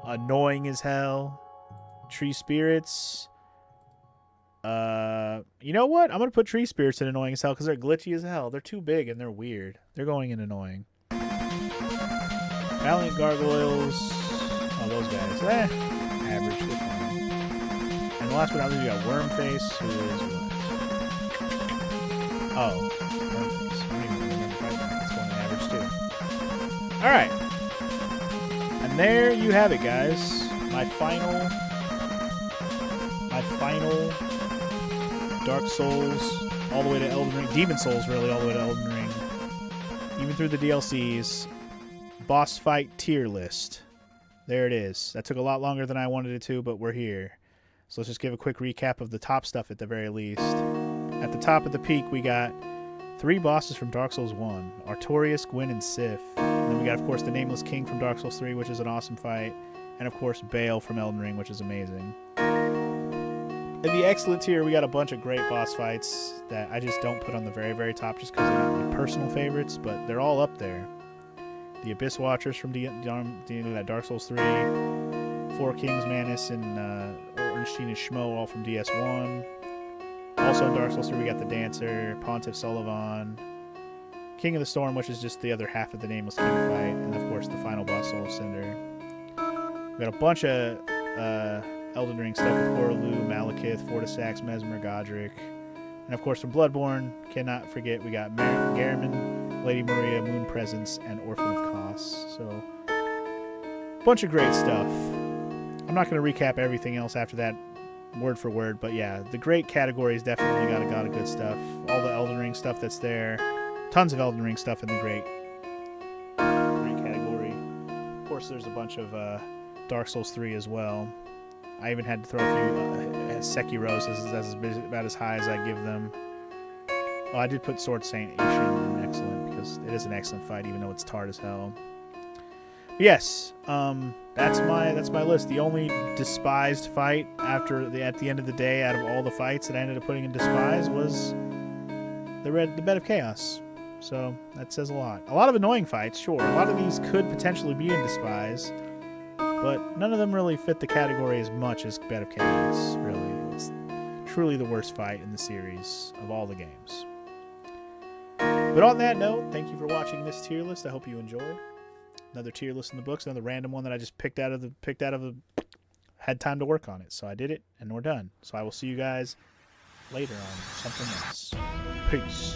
annoying as hell. Tree Spirits. You know what? I'm going to put Tree Spirits in annoying as hell because they're glitchy as hell. They're too big and they're weird. They're going in annoying. Valiant Gargoyles. Oh, those guys. Average. They're fine. And the last but not least, we got Wormface, who is what? Oh, Wormface. I don't even remember fighting that. It's going in average too. Alright. And there you have it, guys. My final Dark Souls, all the way to Elden Ring. Demon Souls, really, all the way to Elden Ring. Even through the DLCs. Boss fight tier list. There it is. That took a lot longer than I wanted it to, but we're here. So let's just give a quick recap of the top stuff at the very least. At the top of the peak, we got 3 bosses from Dark Souls 1. Artorias, Gwyn, and Sif. And then we got, of course, the Nameless King from Dark Souls 3, which is an awesome fight. And, of course, Bale from Elden Ring, which is amazing. In the excellent tier, we got a bunch of great boss fights that I just don't put on the very, very top just because they're not my personal favorites, but they're all up there. The Abyss Watchers from Dark Souls 3, Four Kings Manus and Ornstein Schmo, all from DS1. Also in Dark Souls 3, we got the Dancer, Pontiff Sullivan, King of the Storm, which is just the other half of the Nameless King fight, and of course the final boss, Soul of Cinder. We got a bunch of Elden Ring stuff with Horaloo, Malekith, Fortisax, Mesmer, Godric. And of course, from Bloodborne, cannot forget, we got Garamond, Lady Maria, Moon Presence, and Orphan of Kos. So, bunch of great stuff. I'm not going to recap everything else after that, word for word, but yeah, the great categories definitely got a lot of good stuff. All the Elden Ring stuff that's there. Tons of Elden Ring stuff in the great category. Of course, there's a bunch of Dark Souls 3 as well. I even had to throw a few Sekiros. That's about as high as I give them. Oh, I did put Sword Saint Ancient in excellent because it is an excellent fight, even though it's tart as hell. But yes, that's my list. The only despised fight at the end of the day, out of all the fights that I ended up putting in despise, was the Bed of Chaos. So that says a lot. A lot of annoying fights, sure. A lot of these could potentially be in despise, but none of them really fit the category as much as Bed of Chaos, really. It's truly the worst fight in the series of all the games. But on that note, thank you for watching this tier list. I hope you enjoyed. Another tier list in the books, another random one that I just picked out of the had time to work on it. So I did it, and we're done. So I will see you guys later on something else. Peace.